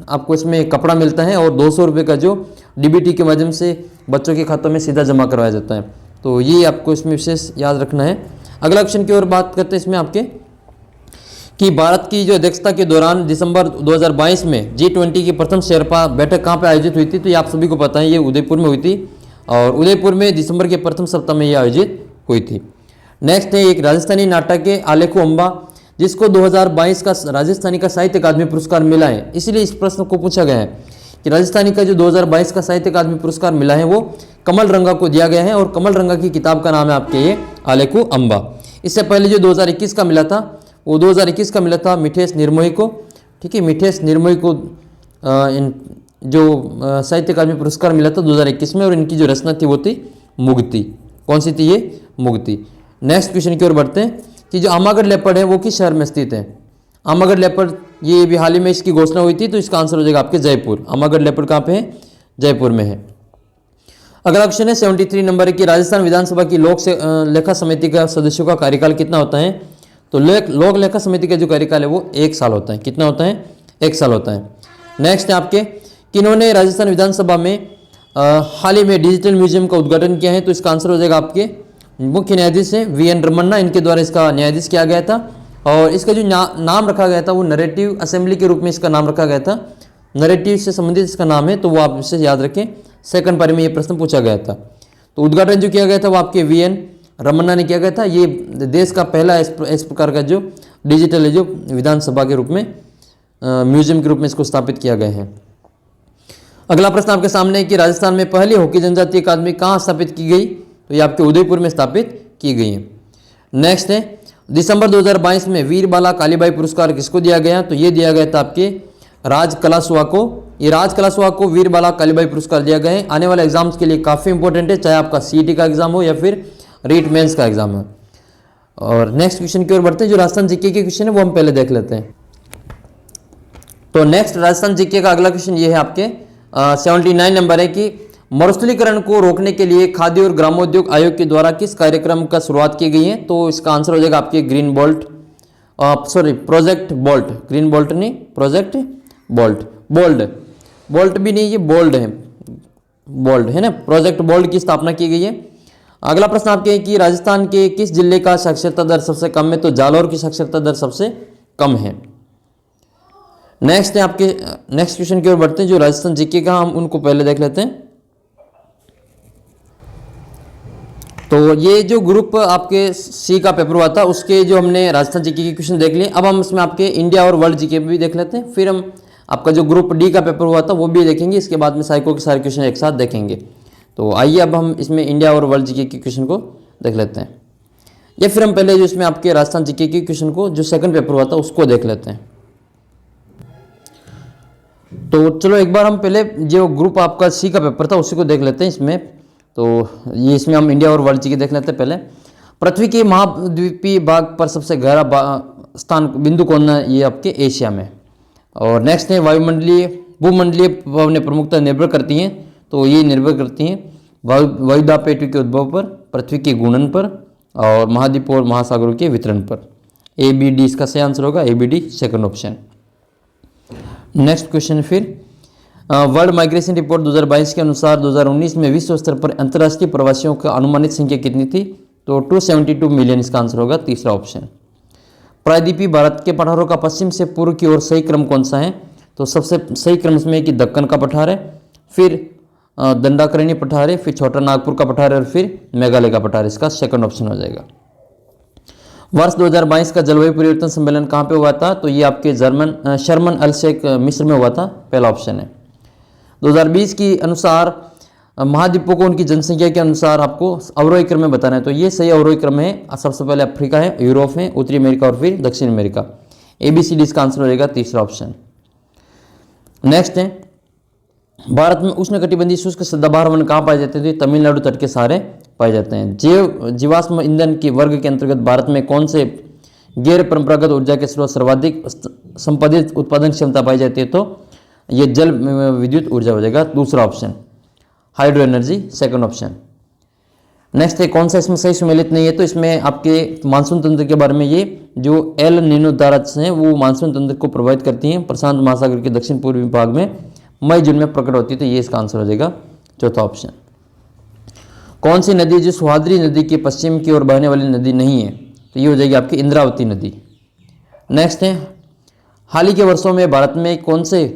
आपको इसमें कपड़ा मिलता है और 200 रुपये का जो डीबीटी के माध्यम से बच्चों के खातों में सीधा जमा करवाया जाता है। तो ये आपको इसमें विशेष याद रखना है। अगला ऑप्शन की ओर बात करते हैं इसमें आपके कि भारत की जो अध्यक्षता के दौरान दिसंबर 2022 में G20 की प्रथम शेरपा बैठक कहाँ पे आयोजित हुई थी। तो ये आप सभी को पता है, ये उदयपुर में हुई थी और उदयपुर में दिसंबर के प्रथम सप्ताह में ये आयोजित हुई थी। नेक्स्ट है एक राजस्थानी नाटक है आलेखू अम्बा, जिसको 2022 का राजस्थानी का साहित्य अकादमी पुरस्कार मिला है। इसलिए इस प्रश्न को पूछा गया है कि राजस्थानी का जो 2022 का साहित्य अकादमी पुरस्कार मिला है वो कमल रंगा को दिया गया है और कमल रंगा की किताब का नाम है आपके ये आलेखू अम्बा। इससे पहले जो 2021 का मिला था वो 2021 का मिला था मिठेश निर्मोही को। ठीक है, मिठेश निर्मोही को जो साहित्य अकादमी पुरस्कार मिला था 2021 में और इनकी जो रचना थी वो थी मुक्ति। कौन सी थी ये? मुक्ति। नेक्स्ट क्वेश्चन की ओर बढ़ते हैं कि जो आमागढ़ लेपर्ड है वो किस शहर में स्थित है। आमागढ़ लेपर्ड ये भी हाल ही में इसकी घोषणा हुई थी, तो इसका आंसर हो जाएगा आपके जयपुर। आमागढ़ लेपर्ड कहाँ पे है? जयपुर में है। अगला क्वेश्चन है 73 नंबर है कि राजस्थान विधानसभा की लोक लेखा समिति का सदस्यों का कार्यकाल कितना होता है। तो लोक लेखा समिति का जो कार्यकाल है वो 1 साल होता है। कितना होता है? 1 साल होता है। नेक्स्ट है आपके किन्होंने राजस्थान विधानसभा में हाल ही में डिजिटल म्यूजियम का उद्घाटन किया है। तो इसका आंसर हो जाएगा आपके मुख्य न्यायाधीश है VN रमन्ना, इनके द्वारा इसका न्यायाधीश किया गया था और इसका जो नाम रखा गया था वो नरेटिव असेंबली के रूप में इसका नाम रखा गया था। नरेटिव से संबंधित इसका नाम है, तो वो आप इसे याद रखें। सेकंड पारी में ये प्रश्न पूछा गया था। तो उद्घाटन जो किया गया था वो आपके VN रमन्ना ने किया गया था। ये देश का पहला इस प्रकार का जो डिजिटल है जो विधानसभा के रूप में म्यूजियम के रूप में इसको स्थापित किया गया है। अगला प्रश्न आपके सामने है कि राजस्थान में पहली हॉकी जनजातीय अकादमी कहाँ स्थापित की गई। तो ये आपके उदयपुर में स्थापित की गई है। नेक्स्ट है दिसंबर 2022 में वीर बाला कालीबाई पुरस्कार किसको दिया गया। तो ये दिया गया था आपके राज कलासुआ को। ये राज कलासुआ को वीर बाला कालीबाई पुरस्कार दिया गया है। आने वाले एग्जाम्स के लिए काफ़ी इंपॉर्टेंट है, चाहे आपका CET का एग्जाम हो या फिर रीट मेंस का एग्जाम हो। और नेक्स्ट क्वेश्चन की ओर बढ़ते हैं। जो राजस्थान जीके के क्वेश्चन है वो हम पहले देख लेते हैं। तो नेक्स्ट राजस्थान जीके का अगला क्वेश्चन ये है आपके 79 नंबर है कि मरुस्थलीकरण को रोकने के लिए खाद्य और ग्रामोद्योग आयोग के द्वारा किस कार्यक्रम का शुरुआत की गई है। तो इसका आंसर हो जाएगा आपके green bolt, project bolt. Green bolt नहीं, प्रोजेक्ट बोल्ट भी नहीं, ये बोल्ड है ना। प्रोजेक्ट बोल्ट की स्थापना की गई है। अगला प्रश्न आपके है कि राजस्थान के किस जिले का साक्षरता दर सबसे कम है। तो जालौर की साक्षरता दर सबसे कम है। नेक्स्ट है आपके नेक्स्ट क्वेश्चन की ओर बढ़ते हैं। जो राजस्थान जीके का हम उनको पहले देख लेते हैं। तो ये जो ग्रुप आपके C का पेपर हुआ था उसके जो हमने राजस्थान जीके के क्वेश्चन देख लिए। अब हम इसमें आपके इंडिया और वर्ल्ड जीके भी देख लेते हैं। फिर हम आपका जो ग्रुप D का पेपर हुआ था वो भी देखेंगे। इसके बाद में साइको के सारे क्वेश्चन एक साथ देखेंगे। तो आइए अब हम इसमें इंडिया और वर्ल्ड जीके के क्वेश्चन को देख लेते हैं, या फिर हम पहले जो इसमें आपके राजस्थान जीके के क्वेश्चन को जो सेकंड पेपर हुआ था उसको देख लेते हैं। तो चलो एक बार हम पहले जो ग्रुप आपका सी का पेपर था उसी को देख लेते हैं इसमें। तो ये इसमें हम इंडिया और वर्ल्ड जी के देख लेते हैं पहले। पृथ्वी के महाद्वीपीय भाग पर सबसे गहरा स्थान बिंदु कौन है? ये आपके एशिया में। और नेक्स्ट है वायुमंडलीय भूमंडलीय पवनें प्रमुखता निर्भर करती हैं, तो ये निर्भर करती हैं वायुदापेटी के उद्भव पर, पृथ्वी के गुणन पर और महाद्वीपों और महासागरों के वितरण पर। ए बी डी इसका सही आंसर होगा, A B D second option. Next question फिर वर्ल्ड माइग्रेशन रिपोर्ट 2022 के अनुसार 2019 में विश्व स्तर पर अंतर्राष्ट्रीय प्रवासियों का अनुमानित संख्या कितनी थी? तो 272 मिलियन इसका आंसर होगा, तीसरा ऑप्शन। प्रायद्वीपीय भारत के पठारों का पश्चिम से पूर्व की ओर सही क्रम कौन सा है? तो सबसे सही क्रम इसमें कि दक्कन का पठार है, फिर दंडाकरणी पठार है, फिर छोटा नागपुर का पठार है और फिर मेघालय का पठार। इसका सेकंड ऑप्शन हो जाएगा। वर्ष 2022 का जलवायु परिवर्तन सम्मेलन कहाँ पे हुआ था? तो ये आपके शर्मन अल शेख मिस्र में हुआ था, पहला ऑप्शन है। 2020 के अनुसार महाद्वीपों को उनकी जनसंख्या के अनुसार आपको अवरोही क्रम में बताना है, तो ये सही अवरोही क्रम है। सबसे पहले अफ्रीका है, यूरोप है, उत्तरी अमेरिका और फिर दक्षिण अमेरिका। ABCD इसका आंसर हो जाएगा, तीसरा ऑप्शन। नेक्स्ट है भारत में उष्णकटिबंधीय शुष्क सदाबहार वन कहाँ पाए जाते हैं? तो तमिलनाडु तट के सहारे पाए जाते हैं। जीवाश्म ईंधन के वर्ग के अंतर्गत भारत में कौन से गैर परंपरागत ऊर्जा के स्रोत सर्वाधिक संपादित उत्पादन क्षमता पाई जाती है? तो ये जल विद्युत ऊर्जा हो जाएगा, दूसरा option. Hydro energy second option. Next है कौन सा इसमें सही सुमेलित नहीं है? तो इसमें आपके मानसून तंत्र के बारे में, ये जो एल नीनो धारा हैं वो मानसून तंत्र को प्रभावित करती हैं, प्रशांत महासागर के दक्षिण पूर्वी भाग में मई जून में प्रकट होती है, तो ये इसका आंसर हो जाएगा, चौथा ऑप्शन। कौन सी नदी जो सुहाद्री नदी के पश्चिम की ओर बहने वाली नदी नहीं है? तो ये हो जाएगी आपकी इंद्रावती नदी। नेक्स्ट है हाल ही के वर्षों में भारत में कौन से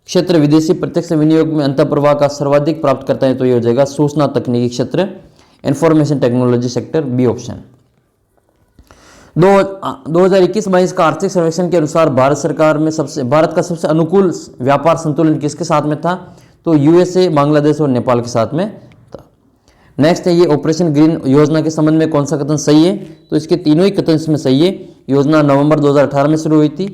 क्षेत्र विदेशी प्रत्यक्ष विनियोग में अंतःप्रवाह का सर्वाधिक प्राप्त करता है? तो ये हो जाएगा सूचना तकनीकी क्षेत्र, information technology sector, B option. 2021-22 का आर्थिक सर्वेक्षण के अनुसार भारत का सबसे अनुकूल व्यापार संतुलन किसके साथ में था? तो USA, बांग्लादेश और नेपाल के साथ में था। नेक्स्ट है ये ऑपरेशन ग्रीन योजना के संबंध में कौन सा कथन सही है? तो इसके तीनों ही कथन इसमें सही है। योजना नवंबर 2018 में शुरू हुई थी।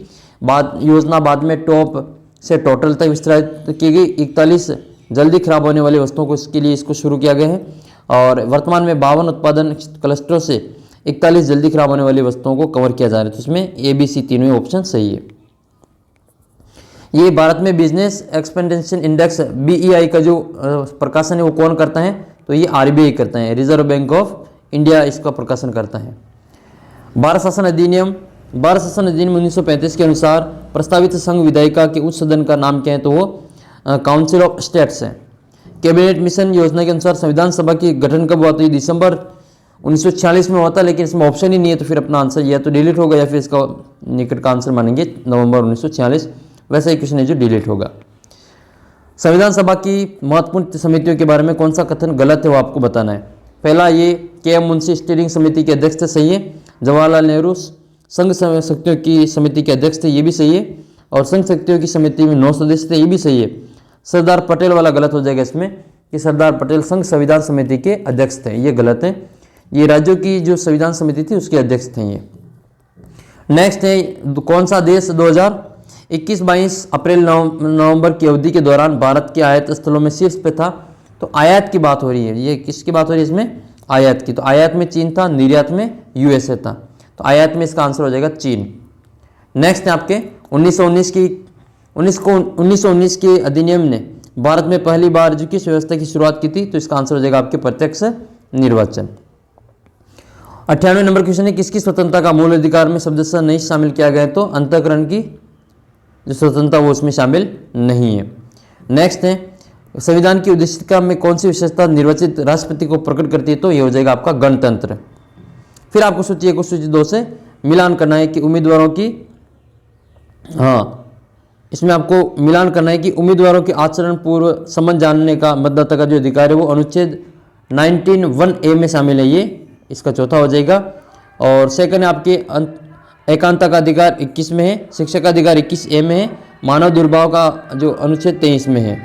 योजना बाद में टॉप से टोटल तक विस्तारित की गई। 41 जल्दी खराब होने वाली वस्तुओं को इसके लिए इसको शुरू किया गया है और वर्तमान में 52 उत्पादन क्लस्टरों से 41 जल्दी खराब होने वाली वस्तुओं को कवर किया जा रहा है। तो इसमें ABC तीनों ही ऑप्शन सही है। ये भारत में बिजनेस एक्सपेंडेशन इंडेक्स BEI का जो प्रकाशन है वो कौन करता है? तो ये RBI करता है, रिजर्व बैंक ऑफ इंडिया इसका प्रकाशन करता है। भारत शासन अधिनियम 1935 के अनुसार प्रस्तावित संघ विधायिका के उच्च सदन का नाम क्या है? तो वो काउंसिल ऑफ स्टेट्स है। कैबिनेट मिशन योजना के अनुसार संविधान सभा की गठन कब हुआ? तो ये दिसंबर 1946 में हुआ था, लेकिन इसमें ऑप्शन ही नहीं है, तो फिर अपना आंसर या तो डिलीट होगा या फिर इसका निकट का आंसर मानेंगे नवंबर 1946। वैसा ही क्वेश्चन है जो डिलीट होगा। संविधान सभा की महत्वपूर्ण समितियों के बारे में कौन सा कथन गलत है वो आपको बताना है। पहला, ये KM मुंशी स्टीयरिंग समिति के अध्यक्ष थे, सही है। जवाहरलाल नेहरू संघ शक्तियों की समिति के अध्यक्ष थे, ये भी सही है। और संघ शक्तियों की समिति में 9 सदस्य थे, ये भी सही है। सरदार पटेल वाला गलत हो जाएगा इसमें कि सरदार पटेल संघ संविधान समिति के अध्यक्ष थे, ये गलत है। ये राज्यों की जो संविधान समिति थी उसके अध्यक्ष थे ये। नेक्स्ट है कौन सा देश 2021-22 अप्रैल नवंबर की अवधि के दौरान भारत के आयात स्थलों में शीर्ष पे था? तो आयात की बात हो रही है, ये किसकी बात हो रही है इसमें? आयात की। तो आयात में चीन था, निर्यात में USA था, तो आयात में इसका आंसर हो जाएगा चीन। नेक्स्ट है आपके 1919 के अधिनियम ने भारत में पहली बार जो किस व्यवस्था की शुरुआत की थी? तो इसका आंसर हो जाएगा आपके प्रत्यक्ष निर्वाचन। 98 नंबर क्वेश्चन है किसकी स्वतंत्रता का मूल अधिकार में सदस्य नहीं शामिल किया गया है? तो अंतःकरण की जो स्वतंत्रता वो उसमें शामिल नहीं है। नेक्स्ट है संविधान की उद्देशिका में कौन सी विशेषता निर्वाचित राष्ट्रपति को प्रकट करती है? तो ये हो जाएगा आपका गणतंत्र। फिर आपको सूची 1 और सूची 2 से मिलान करना है कि उम्मीदवारों की, इसमें आपको मिलान करना है कि उम्मीदवारों के आचरण पूर्व संबंध जानने का मतदाता का जो अधिकार है वो अनुच्छेद 19(1)A में शामिल है, ये इसका चौथा हो जाएगा। और सेकंड है आपके एकांता का अधिकार 21 में है, शिक्षा का अधिकार 21A में है, मानव दुर्भाव का जो अनुच्छेद 23 में है।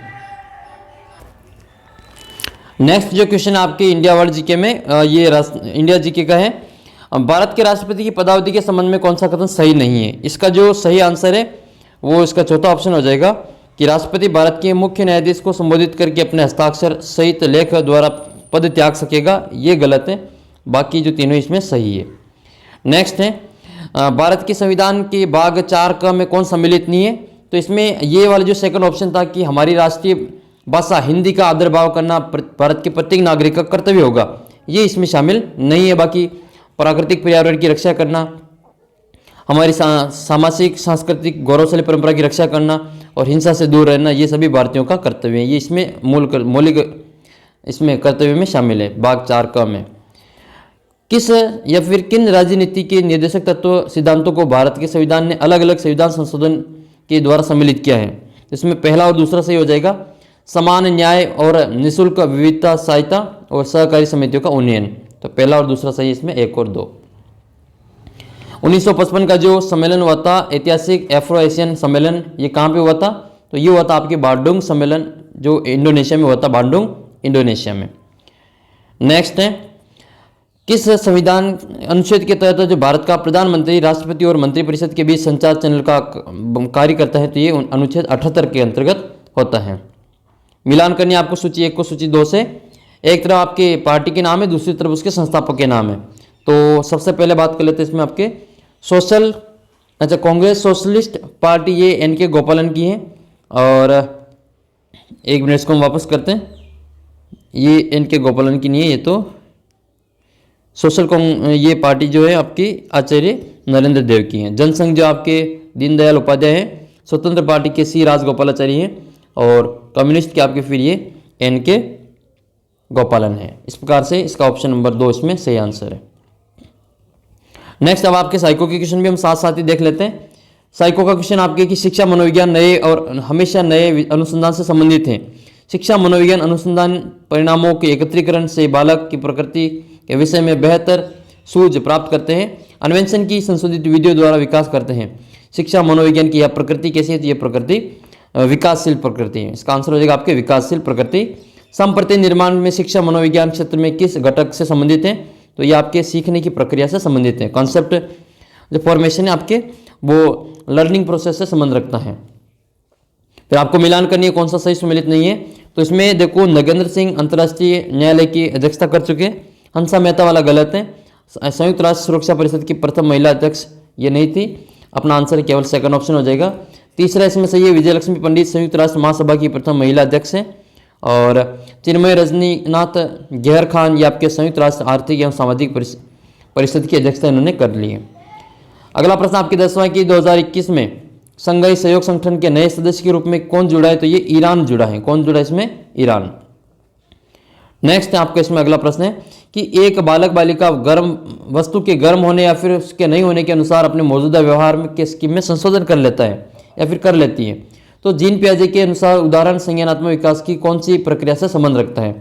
नेक्स्ट जो क्वेश्चन आपके इंडिया वर्ल्ड जीके में ये इंडिया जीके का है। भारत के राष्ट्रपति की पदावधि के संबंध में कौन सा कथन सही नहीं है? इसका जो सही आंसर है वो इसका चौथा ऑप्शन हो जाएगा कि राष्ट्रपति भारत के मुख्य न्यायाधीश को संबोधित करके अपने हस्ताक्षर सहित लेख द्वारा पद त्याग सकेगा, ये गलत है। बाकी जो तीनों इसमें सही है। नेक्स्ट है भारत के संविधान के भाग 4 क में कौन सम्मिलित नहीं है? तो इसमें ये वाला जो सेकंड ऑप्शन था कि हमारी राष्ट्रीय भाषा हिंदी का आदर भाव करना भारत के प्रत्येक नागरिक का कर्तव्य होगा, ये इसमें शामिल नहीं है। बाकी प्राकृतिक पर्यावरण की रक्षा करना, हमारी सामाजिक सांस्कृतिक गौरवशाली परंपरा की रक्षा करना और हिंसा से दूर रहना, ये सभी भारतीयों का कर्तव्य है। ये इसमें मौलिक इसमें कर्तव्य में शामिल है भाग 4 क में। किस या फिर किन राजनीति के निर्देशक तत्व सिद्धांतों को भारत के संविधान ने अलग अलग संविधान संशोधन के द्वारा सम्मिलित किया है? इसमें पहला और दूसरा सही हो जाएगा। समान न्याय और निःशुल्क विविधता सहायता और सहकारी समितियों का उन्नयन। तो पहला और दूसरा सही, इसमें 1 और 2। 1955 का जो सम्मेलन हुआ था, ऐतिहासिक एफ्रो एशियन सम्मेलन, ये कहाँ पे हुआ था? तो ये हुआ था आपके बांडुंग सम्मेलन, जो इंडोनेशिया में हुआ था, बांडुंग इंडोनेशिया में। नेक्स्ट है किस संविधान अनुच्छेद के तहत जो भारत का प्रधानमंत्री, राष्ट्रपति और मंत्रिपरिषद के बीच संचार चैनल का कार्य करता है? तो ये अनुच्छेद 78 के अंतर्गत होता है। मिलान करनी आपको सूची 1 को सूची 2 से। एक तरफ आपके पार्टी के नाम है, दूसरी तरफ उसके संस्थापक के नाम है। तो सबसे पहले बात कर लेते हैं इसमें आपके कांग्रेस सोशलिस्ट पार्टी, ये NK गोपालन की है। और एक मिनट इसको हम वापस करते हैं, ये NK गोपालन की नहीं है, ये तो ये पार्टी जो है आपकी आचार्य नरेंद्र देव की है। जनसंघ जो आपके दीनदयाल उपाध्याय है। स्वतंत्र पार्टी के C राजगोपालाचारी हैं और कम्युनिस्ट के आपके फिर ये NK गोपालन है। इस प्रकार से इसका ऑप्शन नंबर 2 इसमें सही आंसर है। नेक्स्ट अब आपके साइको के क्वेश्चन भी हम साथ साथ ही देख लेते हैं। साइको का क्वेश्चन आपके कि शिक्षा मनोविज्ञान नए और हमेशा नए अनुसंधान से संबंधित है। शिक्षा मनोविज्ञान अनुसंधान परिणामों के एकत्रीकरण से बालक की प्रकृति के विषय में बेहतर सूझ प्राप्त करते हैं। अन्वेषण की संशोधित विधियों द्वारा विकास करते हैं। शिक्षा मनोविज्ञान की यह प्रकृति कैसी है? तो यह प्रकृति विकासशील प्रकृति है। इसका आंसर हो जाएगा आपके विकासशील प्रकृति। संप्रति निर्माण में शिक्षा मनोविज्ञान क्षेत्र में किस घटक से संबंधित है? तो ये आपके सीखने की प्रक्रिया से संबंधित है। कॉन्सेप्ट जो फॉर्मेशन है आपके, वो लर्निंग प्रोसेस से संबंध रखता है। फिर आपको मिलान करनी है कौन सा सही सम्मिलित नहीं है। तो इसमें देखो, नगेंद्र सिंह अंतर्राष्ट्रीय न्यायालय की अध्यक्षता कर चुके हैं। हंसा मेहता वाला गलत है। संयुक्त राष्ट्र सुरक्षा परिषद की प्रथम महिला अध्यक्ष ये नहीं थी। अपना आंसर केवल सेकंड ऑप्शन हो जाएगा। तीसरा इसमें सही है, विजयलक्ष्मी पंडित संयुक्त राष्ट्र महासभा की प्रथम महिला अध्यक्ष है। और चिन्मय रजनीनाथ गहर खान ये आपके संयुक्त राष्ट्र आर्थिक एवं सामाजिक परिषद की अध्यक्षता इन्होंने कर ली है। अगला प्रश्न आपके 10वां की 2021 में संघाई सहयोग संगठन के नए सदस्य के रूप में कौन जुड़ा है? तो ये ईरान जुड़ा है। कौन जुड़ा है इसमें? ईरान। नेक्स्ट है आपका इसमें अगला प्रश्न है कि एक बालक बालिका गर्म वस्तु के गर्म होने या फिर उसके नहीं होने के अनुसार अपने मौजूदा व्यवहार में के स्कीम में संशोधन कर लेता है या फिर कर लेती है। तो जीन पियाजे के अनुसार उदाहरण संज्ञानात्मक विकास की कौन सी प्रक्रिया से संबंध रखता है?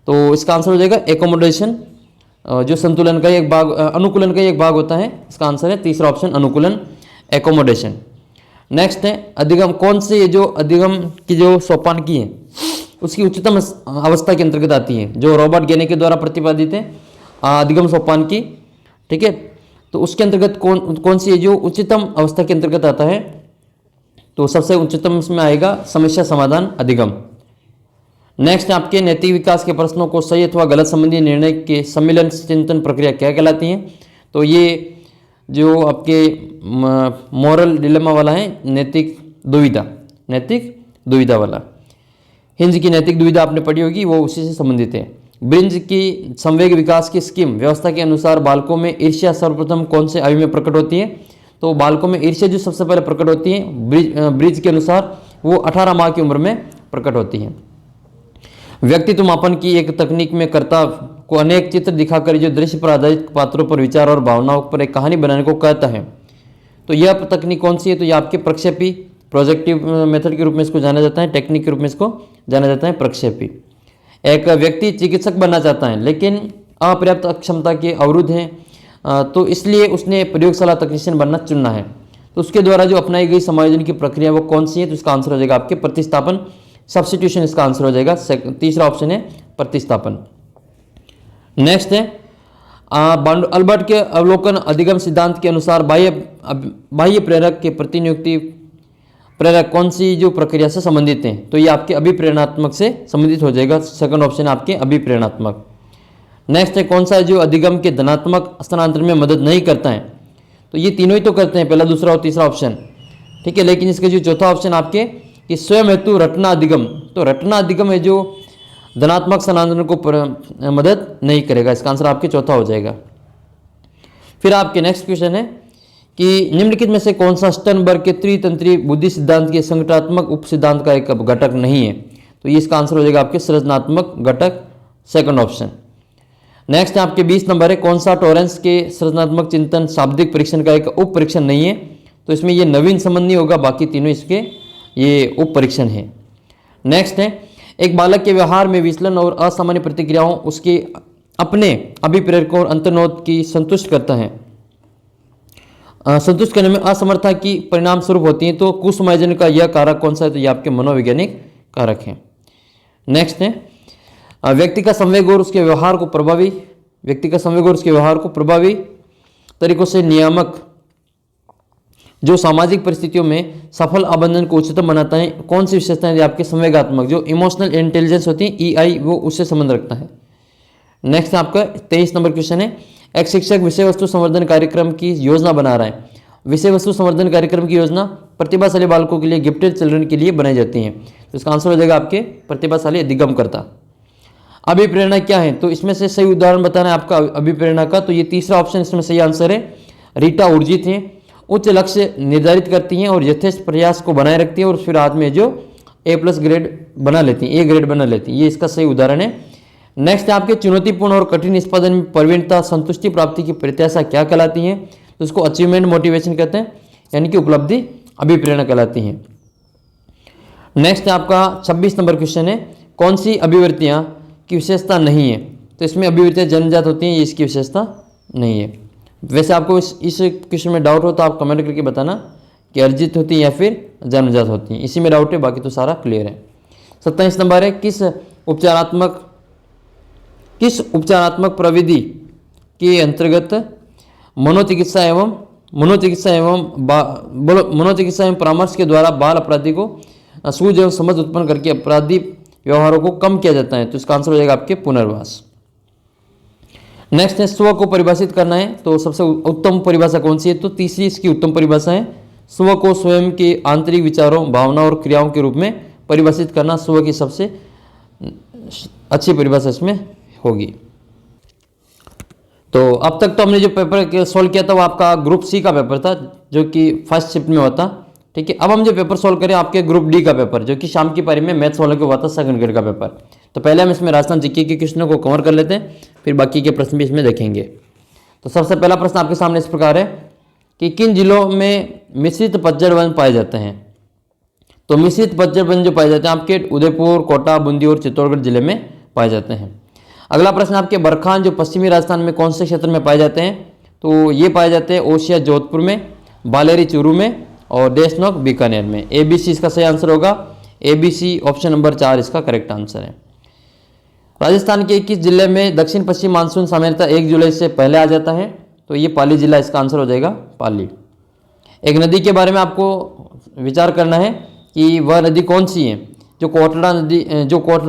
तो इसका आंसर हो जाएगा एकोमोडेशन, जो संतुलन का एक भाग, अनुकूलन का एक भाग होता है। इसका आंसर है तीसरा ऑप्शन, अनुकूलन, एकोमोडेशन। नेक्स्ट है अधिगम। कौन से जो अधिगम की जो सोपान की है उसकी उच्चतम अवस्था के अंतर्गत आती है, जो रॉबर्ट गेने के द्वारा प्रतिपादित है अधिगम सोपान की, ठीक है। तो उसके अंतर्गत कौन सी है जो उच्चतम अवस्था के अंतर्गत आता है? तो सबसे उच्चतम इसमें आएगा समस्या समाधान अधिगम। नेक्स्ट आपके नैतिक विकास के प्रश्नों को सही अथवा गलत संबंधी निर्णय के सम्मिलन चिंतन प्रक्रिया क्या कहलाती है? तो ये जो आपके मॉरल डिलेमा वाला है, नैतिक दुविधा वाला। हिंज की नैतिक दुविधा आपने पढ़ी होगी, वो उसी से संबंधित है। ब्रिंज की संवेग विकास की स्कीम व्यवस्था के अनुसार बालकों में ईर्ष्या सर्वप्रथम कौन से आयु में प्रकट होती है? तो बालकों में ईर्ष्या जो सबसे पहले प्रकट होती है ब्रिज के अनुसार वो 18 माह की उम्र में प्रकट होती है। व्यक्तित्व मापन की एक तकनीक में कर्ता को अनेक चित्र दिखाकर जो दृश्य पर आधारित पात्रों पर विचार और भावनाओं पर एक कहानी बनाने को कहता है। तो यह तकनीक कौन सी है? तो यह आपके प्रक्षेपी, प्रोजेक्टिव मेथड के रूप में इसको जाना जाता है, टेक्निक के रूप में इसको जाना जाता है, प्रक्षेपी। एक व्यक्ति चिकित्सक बनना चाहता है लेकिन अपर्याप्त अक्षमता के अवरुद्ध हैं, तो इसलिए उसने प्रयोगशाला तकनीशियन बनना चुनना है। तो उसके द्वारा जो अपनाई गई समायोजन की प्रक्रिया वो कौन सी है? तो इसका आंसर हो जाएगा आपके प्रतिस्थापन, सब्स्टिट्यूशन इसका आंसर हो जाएगा। तीसरा ऑप्शन है प्रतिस्थापन। नेक्स्ट है अल्बर्ट के अवलोकन अधिगम सिद्धांत के अनुसार बाह्य प्रेरक के प्रतिनियुक्ति प्रेरक कौन सी जो प्रक्रिया से संबंधित हैं, तो ये आपके अभिप्रेरणात्मक से संबंधित हो जाएगा। सेकंड ऑप्शन है आपके अभिप्रेरणात्मक। नेक्स्ट है कौन सा है जो अधिगम के धनात्मक स्थानांतरण में मदद नहीं करता है, तो ये तीनों ही तो करते हैं, पहला दूसरा और तीसरा ऑप्शन, ठीक है। लेकिन इसका जो चौथा ऑप्शन आपके कि स्वयं हेतु रटना अधिगम, तो रटना अधिगम है जो धनात्मक स्थानांतरण को मदद नहीं करेगा, इसका आंसर आपके चौथा हो जाएगा। फिर आपके नेक्स्ट क्वेश्चन है कि निम्नलिखित में से कौन सा स्टर्नबर्ग के त्रितंत्री बुद्धि सिद्धांत के संगठनात्मक उप सिद्धांत का एक घटक नहीं है, तो ये इसका आंसर हो जाएगा आपके सृजनात्मक घटक, सेकंड ऑप्शन। नेक्स्ट है आपके 20 नंबर है कौन सा टॉरेंस के सृजनात्मक चिंतन शाब्दिक परीक्षण का एक उप परीक्षण नहीं है, तो इसमें ये नवीन संबंध नहीं होगा, बाकी तीनों इसके ये उप परीक्षण है। नेक्स्ट है एक बालक के व्यवहार में विचलन और असामान्य प्रतिक्रियाओं उसके अपने अभिप्रेरकों और अंतर्नोद की संतुष्ट करता है, संतुष्ट करने में असमर्थता की परिणाम स्वरूप होती है, तो कुसुमायोजन का यह कारक कौन सा है, तो यह आपके मनोवैज्ञानिक कारक है। नेक्स्ट है व्यक्ति का संवेग और उसके व्यवहार को प्रभावी तरीकों से नियामक जो सामाजिक परिस्थितियों में सफल आबंधन को उच्चतम बनाता है, कौन सी विशेषताएं आपके संवेगात्मक जो इमोशनल इंटेलिजेंस होती है EI, वो उससे संबंध रखता है। नेक्स्ट आपका 23 नंबर क्वेश्चन है एक शिक्षक विषय वस्तु संवर्धन कार्यक्रम की योजना बना रहा है। विषय वस्तु संवर्धन कार्यक्रम की योजना प्रतिभाशाली बालकों के लिए, गिफ्टेड चिल्ड्रन के लिए बनाई जाती है, तो इसका आंसर हो जाएगा आपके प्रतिभाशाली अधिगमकर्ता। अभिप्रेरणा क्या है, तो इसमें से सही उदाहरण बताना है आपका अभिप्रेरणा का, तो ये तीसरा ऑप्शन इसमें सही आंसर है। रीटा ऊर्जित है, उच्च लक्ष्य निर्धारित करती हैं और यथेष्ट प्रयास को बनाए रखती हैं और फिर बाद में जो A+ ग्रेड बना लेती हैं, A ग्रेड बना लेती हैं, ये इसका सही उदाहरण है। नेक्स्ट आपके चुनौतीपूर्ण और कठिन निष्पादन में प्रवीणता संतुष्टि प्राप्ति की प्रत्याशा क्या कहलाती है, तो इसको अचीवमेंट मोटिवेशन कहते हैं, यानी कि उपलब्धि अभिप्रेरणा कहलाती है। नेक्स्ट आपका 26 नंबर क्वेश्चन है कौन सी अभिवृत्तियाँ की विशेषता नहीं है, तो इसमें अभिवृत्तियाँ जन्मजात होती हैं, ये इसकी विशेषता नहीं है। वैसे आपको इस क्वेश्चन में डाउट हो तो आप कमेंट करके बताना कि अर्जित होती है या फिर जन्मजात होती हैं, इसी में डाउट है, बाकी तो सारा क्लियर है। 27 नंबर है किस उपचारात्मक प्रविधि के अंतर्गत मनोचिकित्सा एवं परामर्श के द्वारा बाल अपराधी को सूझ एवं समझ उत्पन्न करके अपराधी व्यवहारों को कम किया जाता है, तो इसका आंसर हो जाएगा आपके पुनर्वास। नेक्स्ट है स्व को परिभाषित करना है, तो सबसे उत्तम परिभाषा कौन सी है, तो तीसरी इसकी उत्तम परिभाषा है स्व को स्वयं के आंतरिक विचारों, भावना और क्रियाओं के रूप में परिभाषित करना स्व की सबसे अच्छी परिभाषा इसमें होगी। तो अब तक तो हमने जो पेपर सॉल्व किया था वो आपका ग्रुप C का पेपर था, जो कि फर्स्ट शिफ्ट में हुआ था, ठीक है। अब हम जो पेपर सॉल्व करें आपके ग्रुप D का पेपर, जो कि शाम की पारी में मैथ सॉल्व के हुआ था, सेकंड ग्रेड का पेपर। तो पहले हम इसमें राजस्थान जीके के क्वेश्चनों को कवर कर लेते हैं, फिर बाकी के प्रश्न भी इसमें देखेंगे। तो सबसे पहला प्रश्न आपके सामने इस प्रकार है कि किन जिलों में मिश्रित पतझड़ वन पाए जाते हैं, तो मिश्रित पतझड़ वन जो पाए जाते हैं आपके उदयपुर, कोटा, बूंदी और चित्तौड़गढ़ जिले में पाए जाते हैं। अगला प्रश्न आपके बरखान जो पश्चिमी राजस्थान में कौन से क्षेत्र में पाए जाते हैं, तो ये पाए जाते हैं ओसिया जोधपुर में, बालेरी चूरू में और देशनोक बीकानेर में। ABC इसका सही आंसर होगा, ABC ऑप्शन नंबर 4 इसका करेक्ट आंसर है। राजस्थान के किस जिले में दक्षिण पश्चिम मानसून सामान्यतः 1 जुलाई से पहले आ जाता है, तो ये पाली जिला इसका आंसर हो जाएगा, पाली। एक नदी के बारे में आपको विचार करना है कि वह नदी कौन सी है, जो कोटड़ा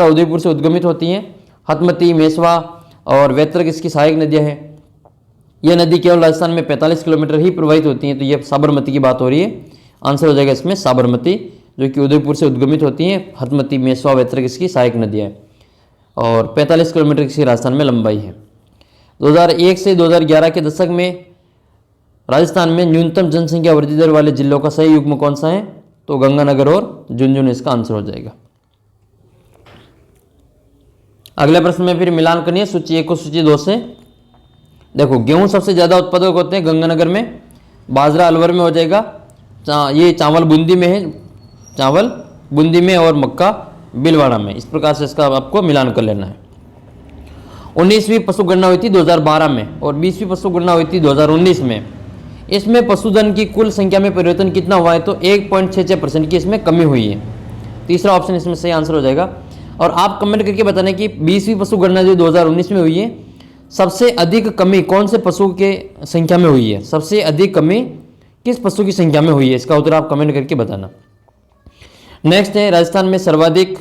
उदयपुर से उद्गमित होती हैं। हथमती, मेसवा और वैतरक इसकी सहायक नदियाँ हैं। यह नदी केवल राजस्थान में 45 किलोमीटर ही प्रवाहित होती हैं, तो ये साबरमती की बात हो रही है, आंसर हो जाएगा इसमें साबरमती, जो कि उदयपुर से उद्गमित होती हैं। हथमती, मेसवा, वैतरक इसकी सहायक नदियाँ हैं और 45 किलोमीटर की राजस्थान में लंबाई है। 2001 से 2011 के दशक में राजस्थान में न्यूनतम जनसंख्या वृद्धि दर वाले जिलों का सही युग्म कौन सा है, तो गंगानगर और झुंझुनू इसका आंसर हो जाएगा। अगले प्रश्न में फिर मिलान करनी है सूची 1 को सूची 2 से। देखो गेहूं सबसे ज़्यादा उत्पादक होते हैं गंगानगर में, बाजरा अलवर में हो जाएगा, ये चावल बूंदी में है, चावल बूंदी में और मक्का भीलवाड़ा में। इस प्रकार से इसका आपको मिलान कर लेना है। 19वीं पशु गणना हुई थी 2012 में और 20वीं पशु गणना हुई थी 2019 में। इसमें पशुधन की कुल संख्या में परिवर्तन कितना हुआ है, तो 1.66% की इसमें कमी हुई है। तीसरा ऑप्शन इसमें सही आंसर हो जाएगा। और आप कमेंट करके बताना कि 20वीं पशु गणना जो 2019 में हुई है, सबसे अधिक कमी कौन से पशु के संख्या में हुई है, सबसे अधिक कमी किस पशु की संख्या में हुई है, इसका उत्तर आप कमेंट करके बताना। नेक्स्ट है राजस्थान में सर्वाधिक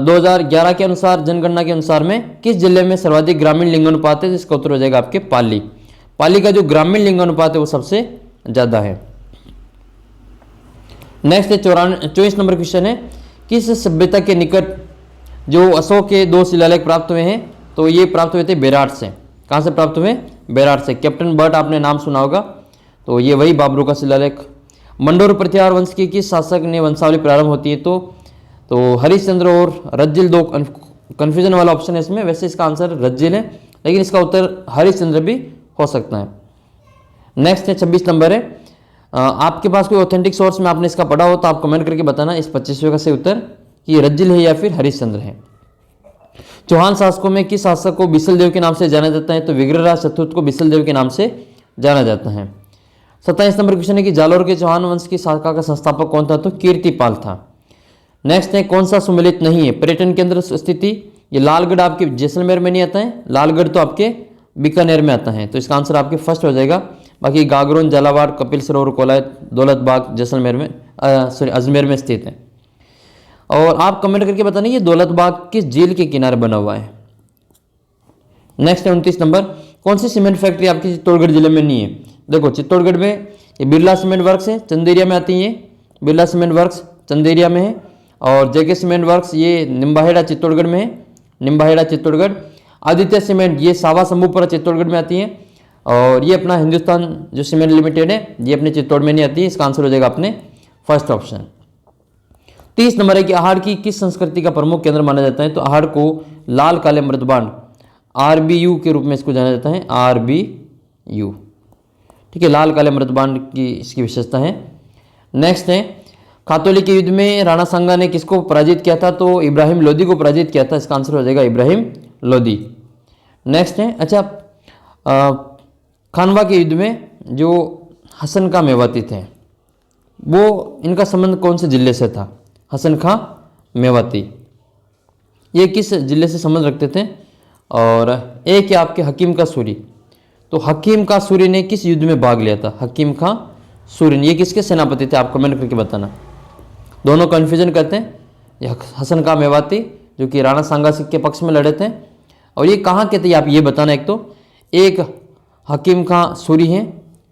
2011 के अनुसार जनगणना के अनुसार में किस जिले में सर्वाधिक ग्रामीण लिंगानुपात है, जिसका उत्तर हो जाएगा आपके पाली। पाली का जो ग्रामीण लिंगानुपात है वो सबसे ज्यादा है। नेक्स्ट है 24 नंबर क्वेश्चन है, किस सभ्यता के निकट जो अशोक के 2 शिलालेख प्राप्त हुए हैं, तो ये प्राप्त हुए थे बेराट से। कहाँ से प्राप्त हुए? बेराट से। कैप्टन बर्ट आपने नाम सुना होगा, तो ये वही बाबरू का शिलालेख। मंडोर प्रत्याहार वंश की किस शासक ने वंशावली प्रारंभ होती है, तो हरिश्चंद्र और रज्जिल, दो कन्फ्यूजन वाला ऑप्शन है इसमें। वैसे इसका आंसर रज्जिल है, लेकिन इसका उत्तर हरिश्चंद्र भी हो सकता है। नेक्स्ट है 26 नंबर है, आपके पास कोई ऑथेंटिक सोर्स में आपने इसका पढ़ा हो तो आप कमेंट करके बताना इस 25वें का सही उत्तर कि रज्जिल है या फिर हरिश्चंद्र है। चौहान शासकों में किस शासक को बिसल देव के नाम से जाना जाता है, तो विग्रहराज चतुर्थ को बिसल देव के नाम से जाना जाता है। 27 नंबर क्वेश्चन है कि जालोर के चौहान वंश की शाखा का संस्थापक कौन था, तो कीर्तिपाल था। नेक्स्ट है कौन सा सुमेलित नहीं है पर्यटन केंद्र स्थिति, ये लालगढ़ आपके जैसलमेर में नहीं आता है, लालगढ़ तो आपके बीकानेर में आता है, तो इसका आंसर आपके फर्स्ट हो जाएगा। बाकी गागरोन, झालावाड़, कपिल सरोवर, कोलायत, दौलतबाग जैसलमेर में अजमेर में स्थित है। और आप कमेंट करके बताना ये दौलतबाग किस झील के किनारे बना हुआ है। नेक्स्ट है 29 नंबर, कौन सी सीमेंट फैक्ट्री आपकी चित्तौड़गढ़ जिले में नहीं है। देखो चित्तौड़गढ़ में ये बिरला सीमेंट वर्क्स है, चंदेरिया में आती है, बिरला सीमेंट वर्क्स चंदेरिया में है। और जेके सीमेंट वर्क्स ये निम्बाहेड़ा चित्तौड़गढ़ में है, निम्बाहेड़ा चित्तौड़गढ़। आदित्य सीमेंट ये सावा शंभूपुरा चित्तौड़गढ़ में आती है। और ये अपना हिंदुस्तान जो सीमेंट लिमिटेड है ये अपने चित्तौड़ में नहीं आती है, इसका आंसर हो जाएगा अपने फर्स्ट ऑप्शन। 30 नंबर है कि आहड़ की किस संस्कृति का प्रमुख केंद्र माना जाता है, तो आहड़ को लाल काले मृदबांड RBU के रूप में इसको जाना जाता है, RBU। ठीक है, लाल काले मृदबांड की इसकी विशेषता है। नेक्स्ट है खातौली के युद्ध में राणा सांगा ने किसको पराजित किया था, तो इब्राहिम लोदी को पराजित किया था, इसका आंसर हो जाएगा इब्राहिम लोदी। नेक्स्ट है अच्छा खानवा के युद्ध में जो हसन खां मेवाती थे वो इनका संबंध कौन से जिले से था, हसन खां मेवाती ये किस जिले से संबंध रखते थे। और एक है आपके हकीम का सूरी, तो हकीम का सूरी ने किस युद्ध में भाग लिया था, हकीम खां सूरी ये किसके सेनापति थे, आप कमेंट करके बताना। दोनों कन्फ्यूजन करते हैं, ये हसन खां मेवाती जो कि राणा सांगा सिख के पक्ष में लड़े थे, और ये कहाँ के थे आप ये बताना। एक हकीम खां सूरी हैं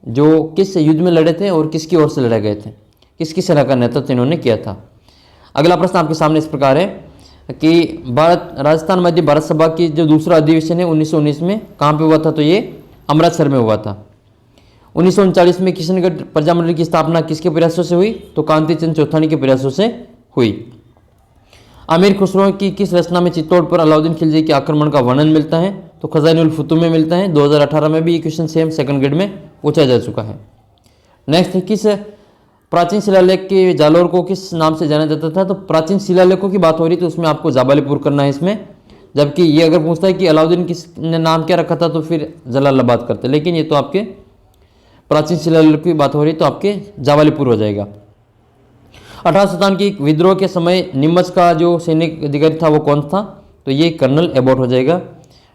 जो किस युद्ध में लड़े थे और किसकी ओर से लड़े गए थे, किसकी सेना का नेतृत्व इन्होंने किया था। अगला प्रश्न आपके सामने इस प्रकार है कि राजस्थान मध्य भारत सभा की जो दूसरा अधिवेशन है 1919 में कहाँ पे हुआ था, तो ये अमृतसर में हुआ था। 1939 में किशनगढ़ प्रजामंडल की स्थापना किसके प्रयासों से हुई, तो कांति चंद चौथानी के प्रयासों से हुई। अमीर खुसरो की किस रचना में चित्तौड़ पर अलाउद्दीन खिलजी के आक्रमण का वर्णन मिलता है, तो खजानुल फुतूह में मिलता है। 2018 में भी ये क्वेश्चन सेम सेकंड ग्रेड में पूछा जा चुका है। नेक्स्ट है किस प्राचीन शिलालेख के जालोर को किस नाम से जाना जाता था, तो प्राचीन शिलालेखों की बात हो रही तो उसमें आपको जाबालीपुर करना है इसमें, जबकि ये अगर पूछता है कि अलाउद्दीन किसने नाम क्या रखा था तो फिर जलालाबाद करते, लेकिन ये तो आपके प्राचीन शिलालेख की बात हो रही तो आपके जाबालीपुर हो जाएगा। 18 शताब्दी की विद्रोह के समय नीमच का जो सैनिक अधिकारी था वो कौन था, तो ये कर्नल एबॉट हो जाएगा।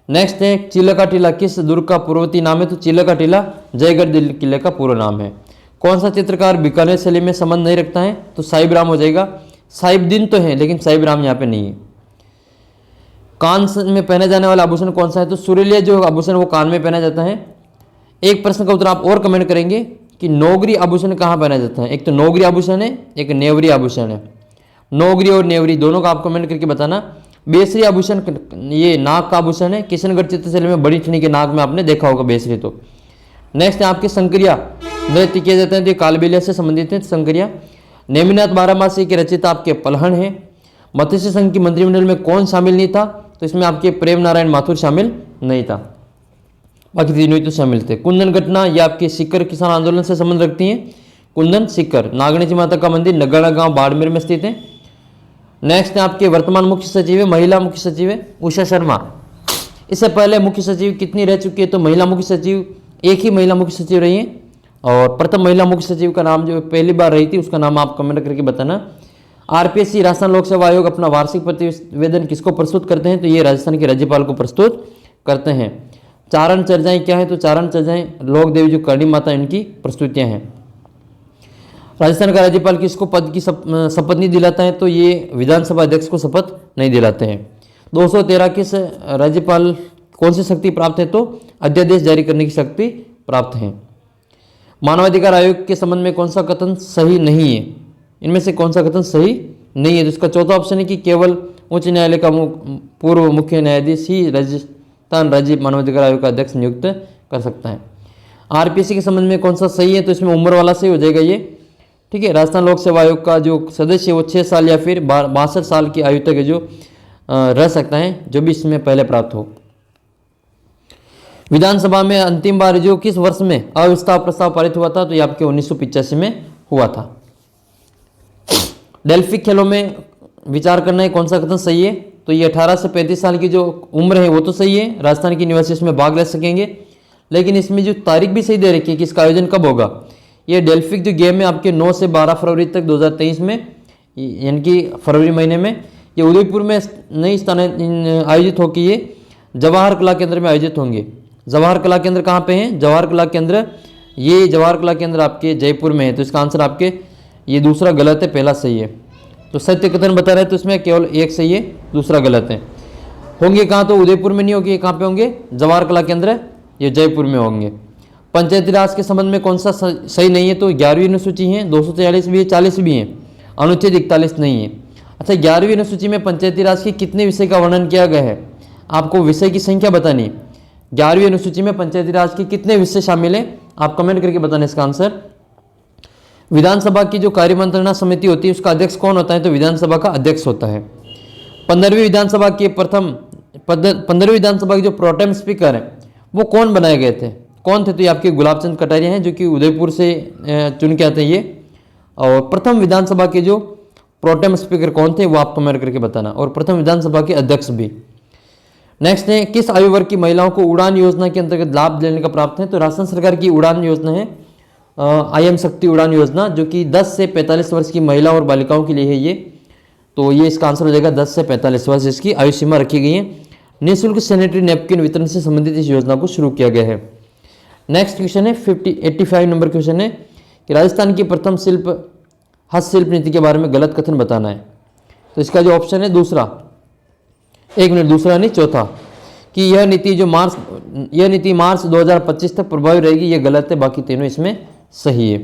नेक्स्ट है चिल्ला टीला किस दुर्ग का पूर्ववर्ती नाम है, तो चिल्ला टीला जयगढ़ किले का पूरा नाम है। कौन सा चित्रकार बीकानेर शैली में संबंध नहीं रखता है, तो साहिब राम हो जाएगा। साहिब दिन तो है लेकिन साहिब राम यहाँ पे नहीं है। कान में पहने जाने वाला आभूषण कौन सा है, तो सुरीलिया जो आभूषण वो कान में पहना जाता है। एक प्रश्न का उत्तर आप और कमेंट करेंगे कि नौगरी आभूषण कहाँ पहना जाता है, एक तो नौगरी आभूषण है, एक नेवरी आभूषण है। नौगरी और नेवरी दोनों का आप कमेंट करके बताना। बेसरी आभूषण ये नाक का आभूषण है, किशनगढ़ चित्रशैली में बड़ी ठनी के नाक में आपने देखा होगा बेसरी। तो नेक्स्ट है आपके संक्रिया नृत्य किए जाते हैं, तो कालबेलिया से संबंधित है संक्रिया। नेमिनाथ बारहमासी के रचिता आपके पलहन है। मत्स्य संघ की मंत्रिमंडल में कौन शामिल नहीं था, तो इसमें आपके प्रेम नारायण माथुर शामिल नहीं था, बाकी तीनों ही तो शामिल थे। कुंदन घटना ये आपके सीकर किसान आंदोलन से संबंध रखती हैं। कुंदन सीकर नागणेची माता का मंदिर नगड़ा गांव बाड़मेर में स्थित है। नेक्स्ट है आपके वर्तमान मुख्य सचिव है, महिला मुख्य सचिव है उषा शर्मा। इससे पहले मुख्य सचिव कितनी रह चुकी है, तो महिला मुख्य सचिव एक ही महिला मुख्य सचिव रही है। और प्रथम महिला मुख्य सचिव का नाम जो पहली बार रही थी उसका नाम आप कमेंट करके बताना। RPSC राजस्थान लोक सेवा आयोग अपना वार्षिक प्रतिवेदन किसको प्रस्तुत करते हैं, तो ये राजस्थान के राज्यपाल को प्रस्तुत करते हैं। चारण चर्चाएं क्या है, तो चारण चर्चाएं लोक देवी जो करणी माता इनकी प्रस्तुतियां हैं। राजस्थान का राज्यपाल किसको पद की शपथ नहीं दिलाता है? तो ये विधानसभा अध्यक्ष को शपथ नहीं दिलाते हैं। 213 किस राज्यपाल कौन सी शक्ति प्राप्त है? तो अध्यादेश जारी करने की शक्ति प्राप्त है। मानवाधिकार आयोग के संबंध में कौन सा कथन सही नहीं है? इनमें से कौन सा कथन सही नहीं है? तो इसका चौथा ऑप्शन है कि केवल उच्च न्यायालय का पूर्व मुख्य न्यायाधीश ही राजस्थान राज्य मानवाधिकार आयोग का अध्यक्ष नियुक्त कर सकता है। आरपीसी के संबंध में कौन सा सही है? तो इसमें उम्र वाला सही हो जाएगा ये, ठीक है। राजस्थान लोक सेवा आयोग का जो सदस्य है वो 6 साल या फिर 62 साल की आयु तक जो रह सकता है, जो भी इसमें पहले प्राप्त हो। विधानसभा में अंतिम बार जो किस वर्ष में अविश्वास प्रस्ताव पारित हुआ था? तो ये आपके 1985 में हुआ था। डेल्फिक खेलों में विचार करना है कौन सा कथन सही है? तो ये 18 से 35 साल की जो उम्र है वो तो सही है, राजस्थान की निवासी इसमें भाग ले सकेंगे। लेकिन इसमें जो तारीख भी सही दे रखी है कि इसका आयोजन कब होगा। ये डेल्फिक जो गेम है आपके 9 से 12 फरवरी तक 2023 में, यानी कि फरवरी महीने में ये उदयपुर में नई स्थान आयोजित होकर ये जवाहर कला केंद्र में आयोजित होंगे। जवाहर कला केंद्र कहाँ पे है? जवाहर कला केंद्र, ये जवाहर कला केंद्र आपके जयपुर में है। तो इसका आंसर आपके ये दूसरा गलत है, पहला सही है। तो सत्य कथन बता रहे हैं तो इसमें केवल एक सही है, दूसरा गलत है। होंगे कहाँ? तो उदयपुर में नहीं होंगे, कहाँ पे होंगे? जवाहर कला केंद्र, ये जयपुर में होंगे। पंचायती राज के संबंध में कौन सा सही नहीं है? तो 11वीं अनुसूची है, 243 भी है, 40 भी है, अनुच्छेद 41 नहीं है। अच्छा, 11वीं अनुसूची में पंचायती राज के कितने विषय का वर्णन किया गया है? आपको विषय की संख्या बतानी है। 11वीं अनुसूची में पंचायती राज के कितने विषय शामिल है? आप कमेंट करके बताना इसका आंसर। विधानसभा की जो कार्यमंत्रणा समिति होती है उसका अध्यक्ष कौन होता है? तो विधानसभा का अध्यक्ष होता है। 15वीं विधानसभा के 15वीं विधानसभा के जो प्रोटेम स्पीकर है वो कौन बनाए गए थे? कौन थे? तो ये आपके गुलाब चंद कटारिया हैं, जो कि उदयपुर से चुन के आते हैं ये। और प्रथम विधानसभा के जो प्रोटेम स्पीकर कौन थे वो आप कमेंट करके बताना, और प्रथम विधानसभा के अध्यक्ष भी। नेक्स्ट है, किस आयु वर्ग की महिलाओं को उड़ान योजना के अंतर्गत लाभ लेने का प्राप्त है? तो राजस्थान सरकार की उड़ान योजना है IM शक्ति उड़ान योजना, जो कि 10 से 45 वर्ष की महिलाओं और बालिकाओं के लिए है ये। तो ये इसका आंसर हो जाएगा 10 से 45 वर्ष इसकी आयु सीमा रखी गई है। निःशुल्क सैनिटरी नैपकिन वितरण से संबंधित इस योजना को शुरू किया गया है। नेक्स्ट क्वेश्चन है 85 नंबर क्वेश्चन है कि राजस्थान की प्रथम हस्तशिल्प नीति के बारे में गलत कथन बताना है। तो इसका जो ऑप्शन है दूसरा, दूसरा नहीं चौथा, कि यह नीति मार्च 2025 तक प्रभावी रहेगी, ये गलत है। बाकी तीनों इसमें सही है।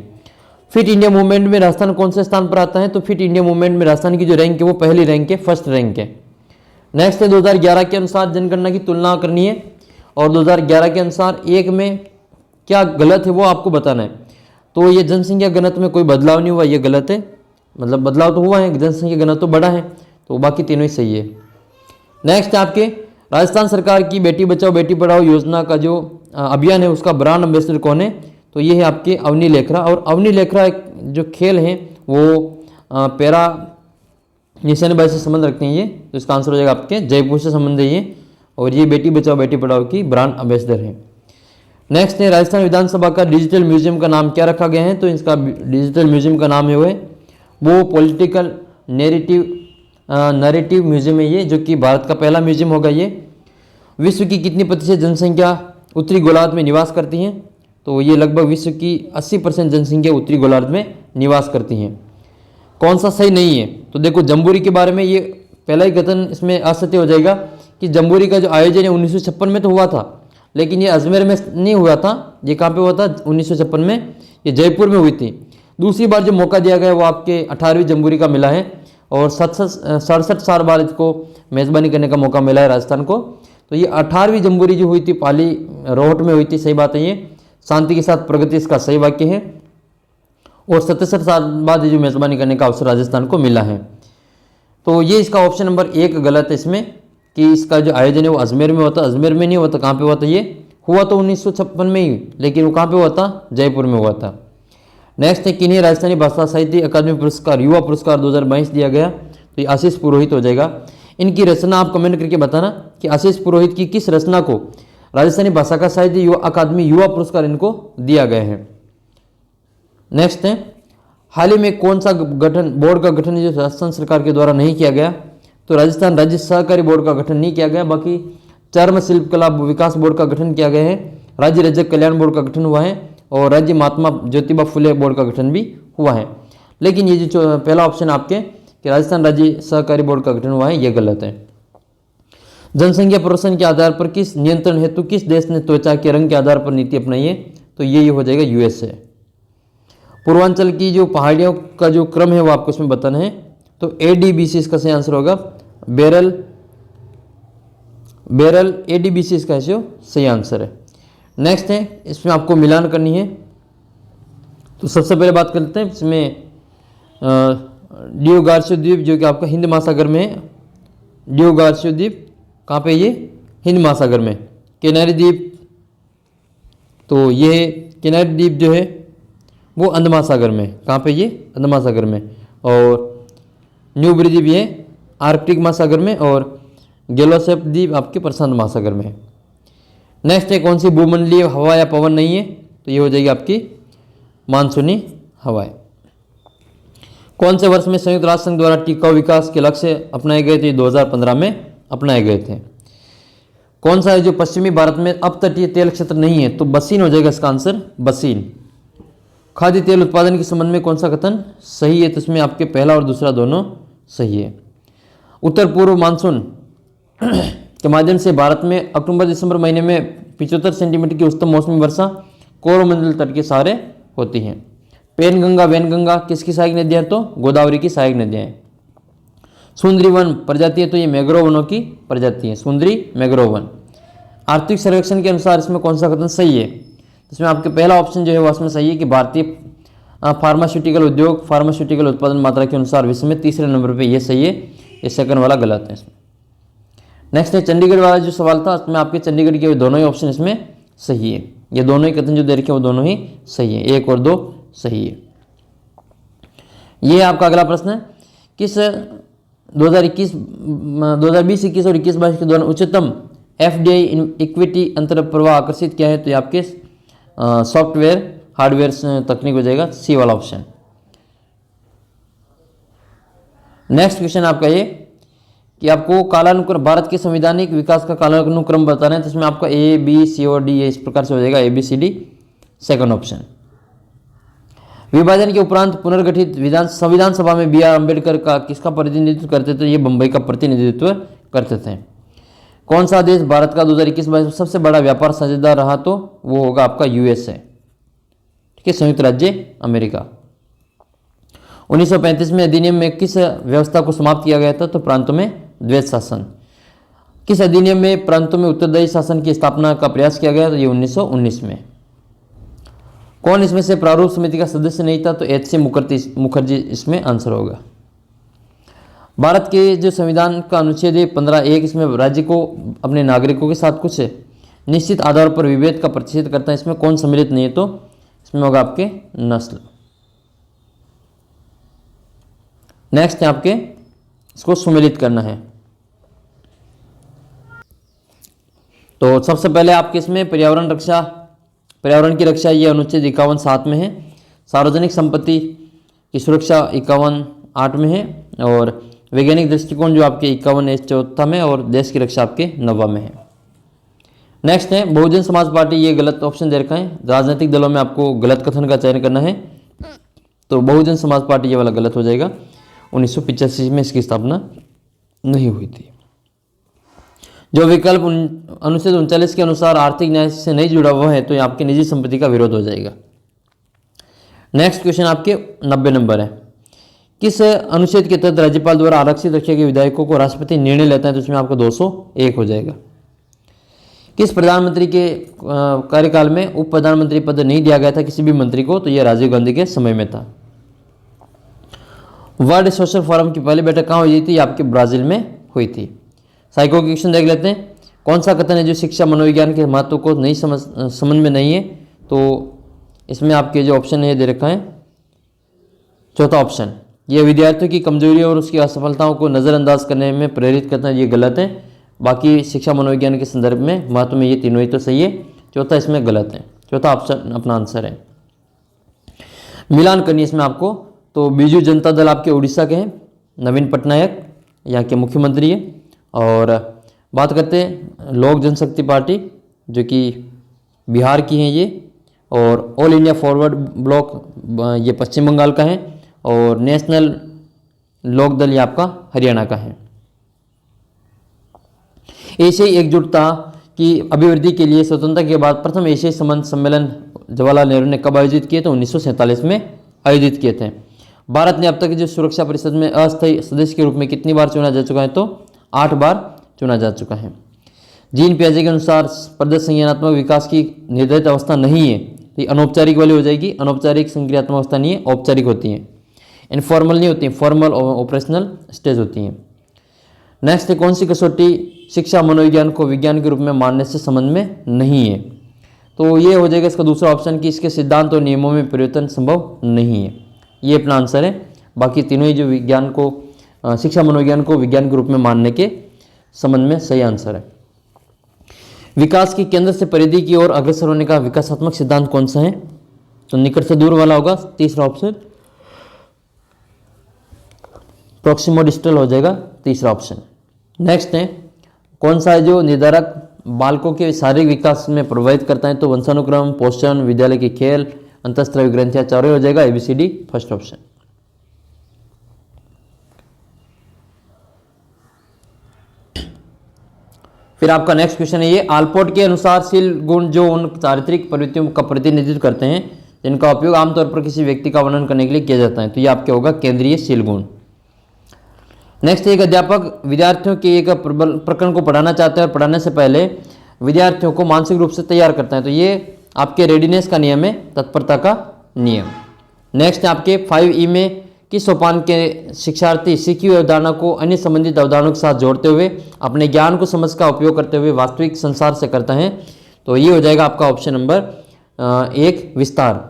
फिट इंडिया मूवमेंट में राजस्थान कौन से स्थान पर आता है? तो फिट इंडिया मूवमेंट में राजस्थान की जो रैंक है वो पहली रैंक है, फर्स्ट रैंक है। नेक्स्ट है 2011 के अनुसार जनगणना की तुलना करनी है, और 2011 के अनुसार एक में क्या गलत है वो आपको बताना है। तो ये जनसंख्या घनत्व में कोई बदलाव नहीं हुआ, ये गलत है। मतलब बदलाव तो हुआ है, जनसंख्या घनत्व तो बढ़ा है, तो बाकी तीनों ही सही है। नेक्स्ट आपके राजस्थान सरकार की बेटी बचाओ बेटी पढ़ाओ योजना का जो अभियान है उसका ब्रांड एम्बेसडर कौन है? तो ये है आपके अवनी लेखरा। और अवनी लेखरा जो खेल हैं वो पैरा निशानेबाजी से संबंध रखते हैं ये। तो इसका आंसर हो जाएगा आपके जयपुर से संबंध है ये, और ये बेटी बचाओ बेटी पढ़ाओ की ब्रांड एम्बेसडर है। नेक्स्ट है राजस्थान विधानसभा का डिजिटल म्यूजियम का नाम क्या रखा गया है? तो इसका डिजिटल म्यूजियम का नाम है वो पॉलिटिकल नैरेटिव म्यूजियम है ये, जो कि भारत का पहला म्यूजियम होगा ये। विश्व की कितनी प्रतिशत जनसंख्या उत्तरी गोलार्ध में निवास करती है? तो ये लगभग विश्व की 80% जनसंख्या उत्तरी गोलार्ध में निवास करती हैं। कौन सा सही नहीं है? तो देखो जम्बूरी के बारे में ये पहला ही कथन इसमें असत्य हो जाएगा कि जम्बूरी का जो आयोजन है 1956 में तो हुआ था, लेकिन ये अजमेर में नहीं हुआ था। ये कहाँ पे हुआ था? 1956 में ये जयपुर में हुई थी। दूसरी बार जो मौका दिया गया वो आपके 18वीं जम्बूरी का मिला है, और 67 साल बाद इसको मेज़बानी करने का मौका मिला है राजस्थान को। तो ये 18वीं जम्बूरी जो हुई थी पाली रोहट में हुई थी, सही बात है ये। शांति के साथ प्रगति इसका सही वाक्य है, और 67 साल बाद जो मेज़बानी करने का अवसर राजस्थान को मिला है। तो ये इसका ऑप्शन नंबर 1 गलत है इसमें, कि इसका जो आयोजन है वो अजमेर में हुआ था। अजमेर में नहीं हुआ था, कहाँ पे हुआ था? ये हुआ तो 1956 में ही, लेकिन वो कहाँ पे हुआ था? जयपुर में हुआ था। नेक्स्ट है किन्हीं राजस्थानी भाषा साहित्य अकादमी पुरस्कार युवा पुरस्कार 2022 दिया गया? तो ये आशीष पुरोहित हो जाएगा। इनकी रचना आप कमेंट करके बताना कि आशीष पुरोहित की किस रचना को राजस्थानी भाषा का साहित्य युवा अकादमी युवा पुरस्कार इनको दिया गया है। नेक्स्ट है हाल ही में कौन सा बोर्ड का गठन जो राजस्थान सरकार के द्वारा नहीं किया गया? तो राजस्थान राज्य सहकारी बोर्ड का गठन नहीं किया गया। बाकी चर्म शिल्प कला विकास बोर्ड का गठन किया गया है, राज्य रजक कल्याण बोर्ड का गठन हुआ है, और राज्य महात्मा ज्योतिबा फुले बोर्ड का गठन भी हुआ है। लेकिन ये जो पहला ऑप्शन आपके कि राजस्थान राज्य सहकारी बोर्ड का गठन हुआ है, ये गलत है। जनसंख्या प्रदर्शन के आधार पर किस नियंत्रण हेतु किस देश ने त्वचा के रंग के आधार पर नीति अपनाई है, तो ये हो जाएगा यूएसए। पूर्वांचल की जो पहाड़ियों का जो क्रम है वो आपको इसमें बताना है, तो एडीबीसी इसका सही आंसर होगा। बेरल एडीबीसी इसका सही आंसर है। नेक्स्ट है, इसमें आपको मिलान करनी है। तो सबसे पहले बात करते हैं इसमें डियो गार्सियो द्वीप जो कि आपका हिंद महासागर में है। डियो गार्सियो द्वीप कहाँ पे, ये हिंद महासागर में। कैनारी द्वीप, तो ये कैनारी द्वीप जो है वो अंध महासागर में, कहाँ पे, ये अंध महासागर में। और न्यूब्री द्वीप ये आर्कटिक महासागर में, और गेलोसेप द्वीप आपके प्रशांत महासागर में है। नेक्स्ट है, कौन सी भूमंडलीय हवा या पवन नहीं है, तो ये हो जाएगी आपकी मानसूनी हवाएं। कौन से वर्ष में संयुक्त राष्ट्र संघ द्वारा टिकाऊ विकास के लक्ष्य अपनाए गए थे, 2015 में अपनाए गए थे। कौन सा है जो पश्चिमी भारत में अपतटीय तेल क्षेत्र नहीं है, तो बसीन हो जाएगा इसका आंसर, बसीन। खाद्य तेल उत्पादन के संबंध में कौन सा कथन सही है, तो इसमें आपके पहला और दूसरा दोनों सही है। उत्तर पूर्व मानसून के माध्यम से भारत में अक्टूबर दिसंबर महीने में 75 सेंटीमीटर की उच्चतम मौसमी वर्षा कोरोमंडल तट के सहारे होती हैं। पेनगंगा वैनगंगा किसकी सहायक नदियाँ हैं, तो गोदावरी की सहायक नदियाँ हैं। सुंदरी वन प्रजाति है, तो ये मैग्रोव वनों की प्रजाति है, सुंदरी मैग्रोव वन। आर्थिक सर्वेक्षण के अनुसार इसमें कौन सा कथन सही है, इसमें आपके पहला ऑप्शन जो है वो इसमें सही है कि भारतीय फार्मास्यूटिकल उद्योग फार्मास्यूटिकल उत्पादन मात्रा के अनुसार विश्व में तीसरे नंबर पे ये सही है, ये सेकंड वाला गलत है इसमें। नेक्स्ट है चंडीगढ़ वाला जो सवाल था, उसमें आपके चंडीगढ़ के दोनों ही ऑप्शन इसमें सही है। ये दोनों ही कथन जो दे रखे हैं वो दोनों ही सही है, 1 और 2 सही है। ये आपका अगला प्रश्न है, किस 2020-21 और 21-22 के दौरान उच्चतम एफडीआई इक्विटी अंतर्प्रवाह आकर्षित किया है, तो ये आपके सॉफ्टवेयर हार्डवेयर तकनीक हो जाएगा, सी वाला ऑप्शन। नेक्स्ट क्वेश्चन आपका ये कि आपको कालानुक्रम भारत के संवैधानिक विकास का कालानुक्रम बताना है, तो इसमें आपका ए बी सी और डी इस प्रकार से हो जाएगा, ABCD सेकंड ऑप्शन। विभाजन के उपरांत पुनर्गठित संविधान सभा में BR अम्बेडकर का किसका प्रतिनिधित्व करते थे, ये बंबई का प्रतिनिधित्व करते थे। कौन सा देश भारत का 2021-22 सबसे बड़ा व्यापार साझेदार रहा, तो वो होगा आपका USA, ठीक है, संयुक्त राज्य अमेरिका। 1935 में अधिनियम में किस व्यवस्था को समाप्त किया गया था, तो प्रांतों में द्वैत शासन। किस अधिनियम में प्रांतों में उत्तरदायी शासन की स्थापना का प्रयास किया गया, तो ये 1919 में। कौन इसमें से प्रारूप समिति का सदस्य नहीं था, तो HC मुखर्जी इसमें आंसर होगा। भारत के जो संविधान का अनुच्छेद है 15(1), इसमें राज्य को अपने नागरिकों के साथ कुछ निश्चित आधार पर विभेद का प्रतिषेध करता है, इसमें कौन सम्मिलित नहीं है, तो इसमें होगा आपके नस्ल। नेक्स्ट है आपके इसको सुमेलित करना है, तो सबसे पहले आपके इसमें पर्यावरण की रक्षा ये अनुच्छेद 51(7) में है। सार्वजनिक संपत्ति की सुरक्षा 51(8) में है, और वैज्ञानिक दृष्टिकोण जो आपके 51(4) में, और देश की रक्षा आपके 90 में है। नेक्स्ट है बहुजन समाज पार्टी, ये गलत ऑप्शन दे रखा है। राजनीतिक दलों में आपको गलत कथन का चयन करना है, तो बहुजन समाज पार्टी ये वाला गलत हो जाएगा। 1985 में इसकी स्थापना नहीं हुई थी। जो विकल्प अनुच्छेद 39 के अनुसार आर्थिक न्याय से नहीं जुड़ा हुआ है, तो ये आपकी निजी संपत्ति का विरोध हो जाएगा। नेक्स्ट क्वेश्चन आपके 90 नंबर है, किस अनुच्छेद के तहत राज्यपाल द्वारा आरक्षित रखे गए विधायकों को राष्ट्रपति निर्णय लेता है, तो इसमें आपका 201 हो जाएगा। किस प्रधानमंत्री के कार्यकाल में उप प्रधानमंत्री पद नहीं दिया गया था किसी भी मंत्री को, तो यह राजीव गांधी के समय में था। वर्ल्ड सोशल फोरम की पहली बैठक कहाँ हुई थी, आपके ब्राजील में हुई थी। साइको के क्वेश्चन देख लेते हैं। कौन सा कथन है जो शिक्षा मनोविज्ञान के महत्व को नहीं समझ में नहीं है, तो इसमें आपके जो ऑप्शन है दे रखा है चौथा ऑप्शन, ये विद्यार्थियों की कमजोरी और उसकी असफलताओं को नज़रअंदाज करने में प्रेरित करता है, ये गलत है। बाकी शिक्षा मनोविज्ञान के संदर्भ में महत्व में ये तीनों ही तो सही है, चौथा इसमें गलत है। चौथा ऑप्शन अपना आंसर है। मिलान करनी है इसमें आपको, तो बीजू जनता दल आपके उड़ीसा के हैं, नवीन पटनायक यहाँ के मुख्यमंत्री है। और बात करते हैं लोक जनशक्ति पार्टी जो कि बिहार की हैं ये, और ऑल इंडिया फॉरवर्ड ब्लॉक ये पश्चिम बंगाल का है, और नेशनल लोक दल ये आपका हरियाणा का है। एशियाई एकजुटता की अभिवृद्धि के लिए स्वतंत्रता के बाद प्रथम एशियाई संबंध सम्मेलन जवाहरलाल नेहरू ने कब आयोजित किए? तो 1947 में आयोजित किए थे। भारत ने अब तक जो सुरक्षा परिषद में अस्थायी सदस्य के रूप में कितनी बार चुना जा चुका है? तो 8 बार चुना जा चुका है। जीन पियाजे के अनुसार प्रदर्शन संज्ञानात्मक विकास की निर्धारित अवस्था नहीं है, तो ये अनौपचारिक वाली हो जाएगी। अनौपचारिक संक्रियात्मक अवस्था नहीं है, औपचारिक होती है। इनफॉर्मल नहीं होती, फॉर्मल और ऑपरेशनल स्टेज होती हैं। नेक्स्ट है, कौन सी कसौटी शिक्षा मनोविज्ञान को विज्ञान के रूप में मानने से संबंध में नहीं है? तो ये हो जाएगा इसका दूसरा ऑप्शन कि इसके सिद्धांत और नियमों में परिवर्तन संभव नहीं है। ये अपना आंसर है। बाकी तीनों ही जो विज्ञान को शिक्षा मनोविज्ञान को विज्ञान के रूप में मानने के संबंध में सही आंसर है। विकास के केंद्र से परिधि की ओर अग्रसर होने का विकासात्मक सिद्धांत कौन सा है? तो निकट से दूर वाला होगा, तीसरा ऑप्शन। प्रोक्सिमो डिस्टल हो जाएगा तीसरा ऑप्शन। नेक्स्ट है, कौन सा है जो निर्धारक बालकों के शारीरिक विकास में प्रभावित करता है? तो वंशानुक्रम, पोषण, विद्यालय के खेल, अंतःस्त्रावी ग्रंथियां, चारों हो जाएगा ABCD फर्स्ट ऑप्शन। फिर आपका नेक्स्ट क्वेश्चन है ये, आलपोर्ट के अनुसार शील गुण जो उन चारित्रिक प्रवृत्तियों का प्रतिनिधित्व करते हैं जिनका उपयोग आमतौर पर किसी व्यक्ति का वर्णन करने के लिए किया जाता है, तो ये आपके होगा केंद्रीय शील गुण। नेक्स्ट, एक अध्यापक विद्यार्थियों के एक प्रकरण को पढ़ाना चाहते हैं और पढ़ाने से पहले विद्यार्थियों को मानसिक रूप से तैयार करता है, तो ये आपके रेडीनेस का नियम है, तत्परता का नियम। नेक्स्ट आपके 5E में किस सोपान के शिक्षार्थी सीखी हुई अवधारणा को अन्य संबंधित अवधारणाओं के साथ जोड़ते हुए अपने ज्ञान को समझ का उपयोग करते हुए वास्तविक संसार से करता है? तो ये हो जाएगा आपका ऑप्शन नंबर 1 विस्तार।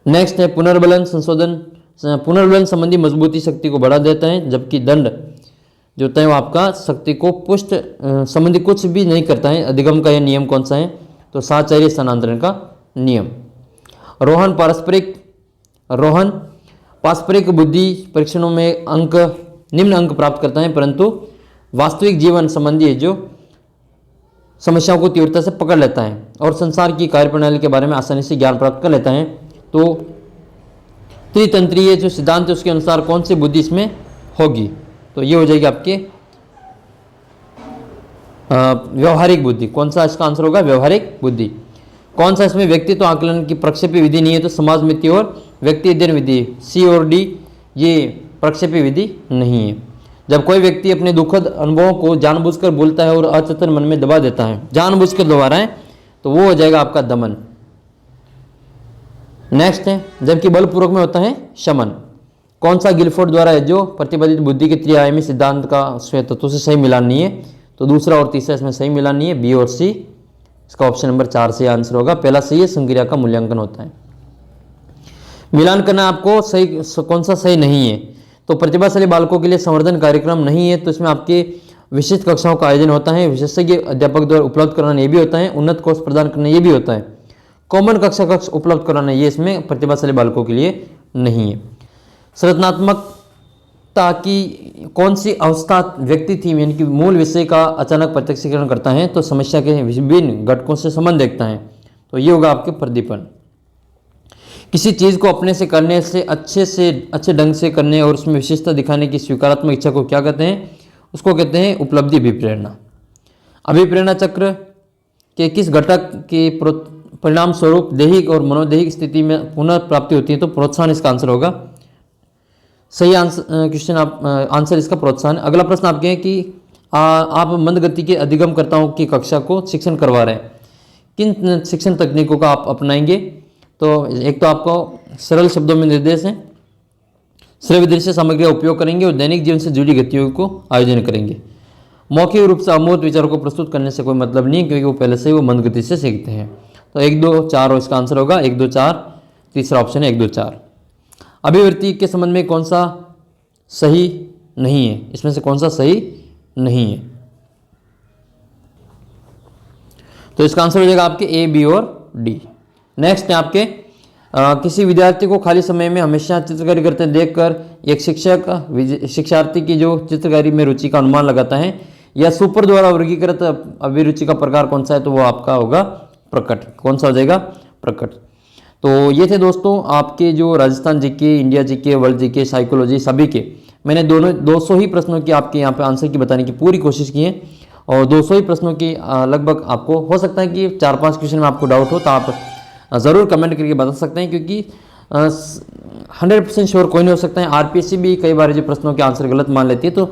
नेक्स्ट है, पुनर्बलन संबंधी मजबूती शक्ति को बढ़ा देता है, जबकि दंड जो होता है वो आपका शक्ति को पुष्ट संबंधी कुछ भी नहीं करता है। अधिगम का यह नियम कौन सा है? तो साहचर्य स्थानांतरण का नियम। रोहन पारस्परिक बुद्धि परीक्षणों में निम्न अंक प्राप्त करता है, परंतु वास्तविक जीवन संबंधी जो समस्याओं को तीव्रता से पकड़ लेता है और संसार की कार्यप्रणाली के बारे में आसानी से ज्ञान प्राप्त कर लेता है। तो त्रितंत्रीय जो सिद्धांत है उसके अनुसार कौन सी बुद्धि इसमें होगी? तो ये हो जाएगी आपके व्यवहारिक बुद्धि। कौन सा इसका आंसर होगा? व्यवहारिक बुद्धि। कौन सा इसमें व्यक्तित्व आकलन की प्रक्षेपी विधि नहीं है? तो समाज मिति और व्यक्ति अध्ययन विधि, C और D ये प्रक्षेपी विधि नहीं है। जब कोई व्यक्ति अपने दुखद अनुभवों को जानबूझकर बोलता है और अचेतन मन में दबा देता है, जानबूझकर दबा रहा है, तो वो हो जाएगा आपका दमन। नेक्स्ट है, जबकि बलपूर्वक में होता है शमन। कौन सा गिलफोर्ड द्वारा है जो प्रतिपादित बुद्धि के त्रिआयामी सिद्धांत का स्वतंत्र से सही मिलान नहीं है? तो दूसरा और तीसरा इसमें सही मिलान नहीं है, B और C। इसका ऑप्शन नंबर 4 से आंसर होगा। पहला सही है, संक्रिया का मूल्यांकन होता है। मिलान करना आपको सही, कौन सा सही नहीं है? तो प्रतिभाशाली बालकों के लिए संवर्धन कार्यक्रम नहीं है, तो इसमें आपके विशिष्ट कक्षाओं का आयोजन होता है, विशेषज्ञ अध्यापक द्वारा उपलब्ध कराना ये भी होता है, उन्नत कोर्स प्रदान करना ये भी होता है, कॉमन कक्ष उपलब्ध कराना ये इसमें प्रतिभाशाली बालकों के लिए नहीं है। संरचनात्मकता की कौन सी अवस्था व्यक्ति थी यानी कि मूल विषय का अचानक प्रत्यक्षीकरण करता है? तो समस्या के विभिन्न घटकों से संबंध देखता है, तो ये होगा आपके प्रदीपन। किसी चीज़ को अपने से करने से अच्छे ढंग से करने और उसमें विशेषता दिखाने की स्वीकारात्मक इच्छा को क्या कहते हैं? उसको कहते हैं उपलब्धि अभिप्रेरणा। अभिप्रेरणा चक्र के किस घटक के परिणाम स्वरूप दैहिक और मनोदैहिक स्थिति में पुनर्प्राप्ति होती है? तो प्रोत्साहन इसका आंसर होगा। सही आंसर आंसर इसका प्रोत्साहन। अगला प्रश्न आपके हैं कि आप मंद गति के अधिगमकर्ताओं की कक्षा को शिक्षण करवा रहे हैं, किन शिक्षण तकनीकों का आप अपनाएंगे? तो एक तो आपको सरल शब्दों में निर्देश है, श्रव्य दृश्य सामग्री का उपयोग करेंगे और दैनिक जीवन से जुड़ी गतिविधियों को आयोजन करेंगे। मौखिक रूप से अमूर्त विचारों को प्रस्तुत करने से कोई मतलब नहीं, क्योंकि वो पहले से ही वो मंद गति से सीखते हैं। तो 1, 2, 4 और इसका आंसर होगा 1, 2, 4। तीसरा ऑप्शन है 1, 2, 4। अभिवृत्ति के संबंध में कौन सा सही नहीं है? इसमें से कौन सा सही नहीं है? तो इसका आंसर हो जाएगा आपके A, B और D। नेक्स्ट है आपके किसी विद्यार्थी को खाली समय में हमेशा चित्रकारी करते देखकर एक शिक्षक शिक्षार्थी की जो चित्रकारी में रुचि का अनुमान लगाता है, या सुपर द्वारा वर्गीकृत अभिरुचि का प्रकार कौन सा है? तो वो आपका होगा प्रकट। कौन सा हो जाएगा? प्रकट। तो ये थे दोस्तों आपके जो Rajasthan GK, India GK, world GK, psychology सभी के मैंने दोनों 200 ही प्रश्नों की आपके यहाँ पे आंसर की बताने की पूरी कोशिश की है। और 200 ही प्रश्नों की लगभग आपको हो सकता है कि 4-5 क्वेश्चन में आपको डाउट हो तो आप ज़रूर कमेंट करके बता सकते हैं, क्योंकि 100% श्योर कोई नहीं हो सकता है। आरपीएससी भी कई बार जो प्रश्नों के आंसर गलत मान लेती है, तो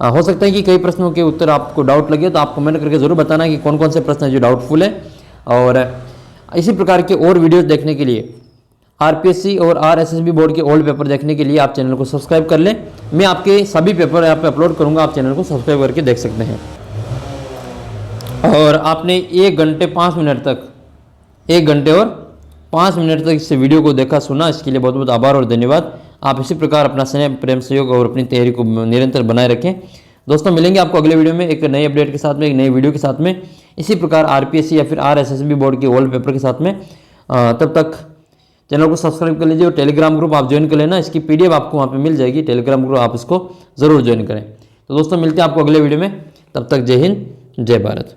हो सकता है कि कई प्रश्नों के उत्तर आपको डाउट लगे, तो आप कमेंट करके ज़रूर बताना कि कौन कौन से प्रश्न हैं जो डाउटफुल है। और इसी प्रकार के और वीडियोज़ देखने के लिए, आरपीएससी और आरएसएसबी बोर्ड के ओल्ड पेपर देखने के लिए आप चैनल को सब्सक्राइब कर लें। मैं आपके सभी पेपर यहाँ पे अपलोड करूँगा, आप चैनल को सब्सक्राइब करके देख सकते हैं। और आपने 1 घंटे 5 मिनट तक 1 घंटे और 5 मिनट तक इस वीडियो को देखा सुना, इसके लिए बहुत बहुत आभार और धन्यवाद। आप इसी प्रकार अपना स्नेह, प्रेम, सहयोग और अपनी तैयारी को निरंतर बनाए रखें। दोस्तों मिलेंगे आपको अगले वीडियो में एक नए अपडेट के साथ में, एक नई वीडियो के साथ में, इसी प्रकार आरपीएससी या फिर आरएसएसबी बोर्ड के ओल्ड पेपर के साथ में। तब तक चैनल को सब्सक्राइब कर लीजिए और टेलीग्राम ग्रुप आप ज्वाइन कर लेना, इसकी पीडीएफ आपको वहाँ पे मिल जाएगी। टेलीग्राम ग्रुप आप इसको ज़रूर ज्वाइन करें। तो दोस्तों मिलते हैं आपको अगले वीडियो में, तब तक जय हिंद, जय भारत।